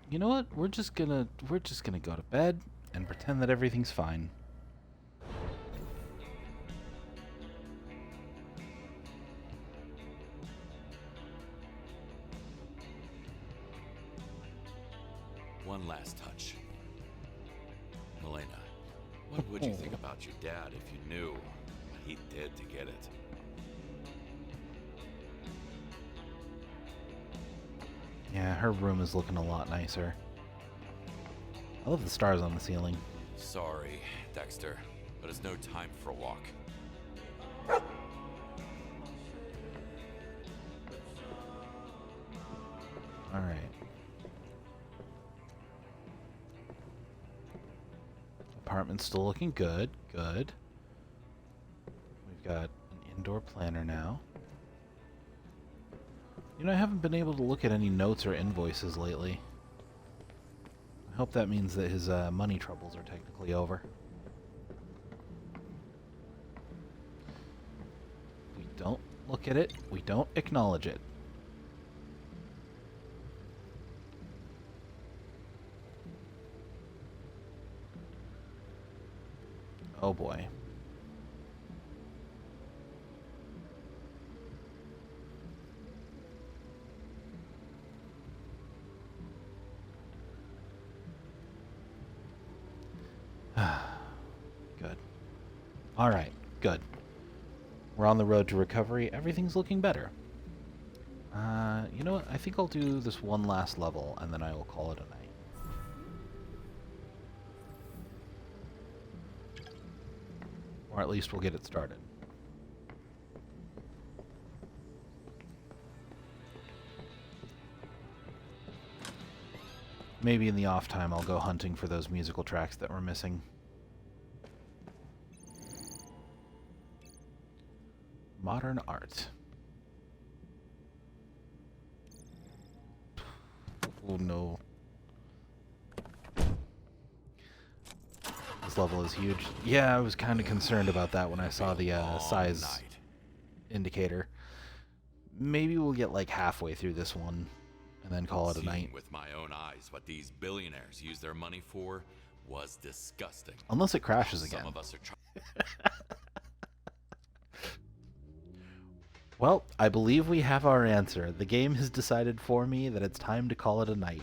You know what? We're just gonna go to bed and pretend that everything's fine. One last touch. Milena, what would you think about your dad if you knew what he did to get it? Yeah, her room is looking a lot nicer. I love the stars on the ceiling. Sorry, Dexter, but it's no time for a walk. Alright. Apartment's still looking good. Good. We've got an indoor planner now. You know, I haven't been able to look at any notes or invoices lately. I hope that means that his money troubles are technically over. We don't look at it. We don't acknowledge it. Oh boy. Good. Alright, good. We're on the road to recovery. Everything's looking better. You know what? I think I'll do this one last level, and then I will call it a night. Or at least we'll get it started. Maybe in the off time I'll go hunting for those musical tracks that were missing. Modern art. Oh no. This level is huge. Yeah, I was kind of concerned about that when I saw the size indicator. Maybe we'll get like halfway through this one and then call it a night. With my own eyes what these billionaires use their money for, was disgusting. Unless it crashes again. Some of us are Well, I believe we have our answer. The game has decided for me that it's time to call it a night.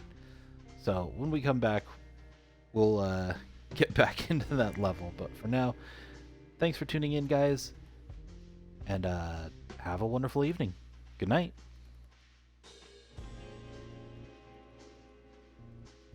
So when we come back, we'll get back into that level. But for now, thanks for tuning in, guys, and have a wonderful evening. Good night.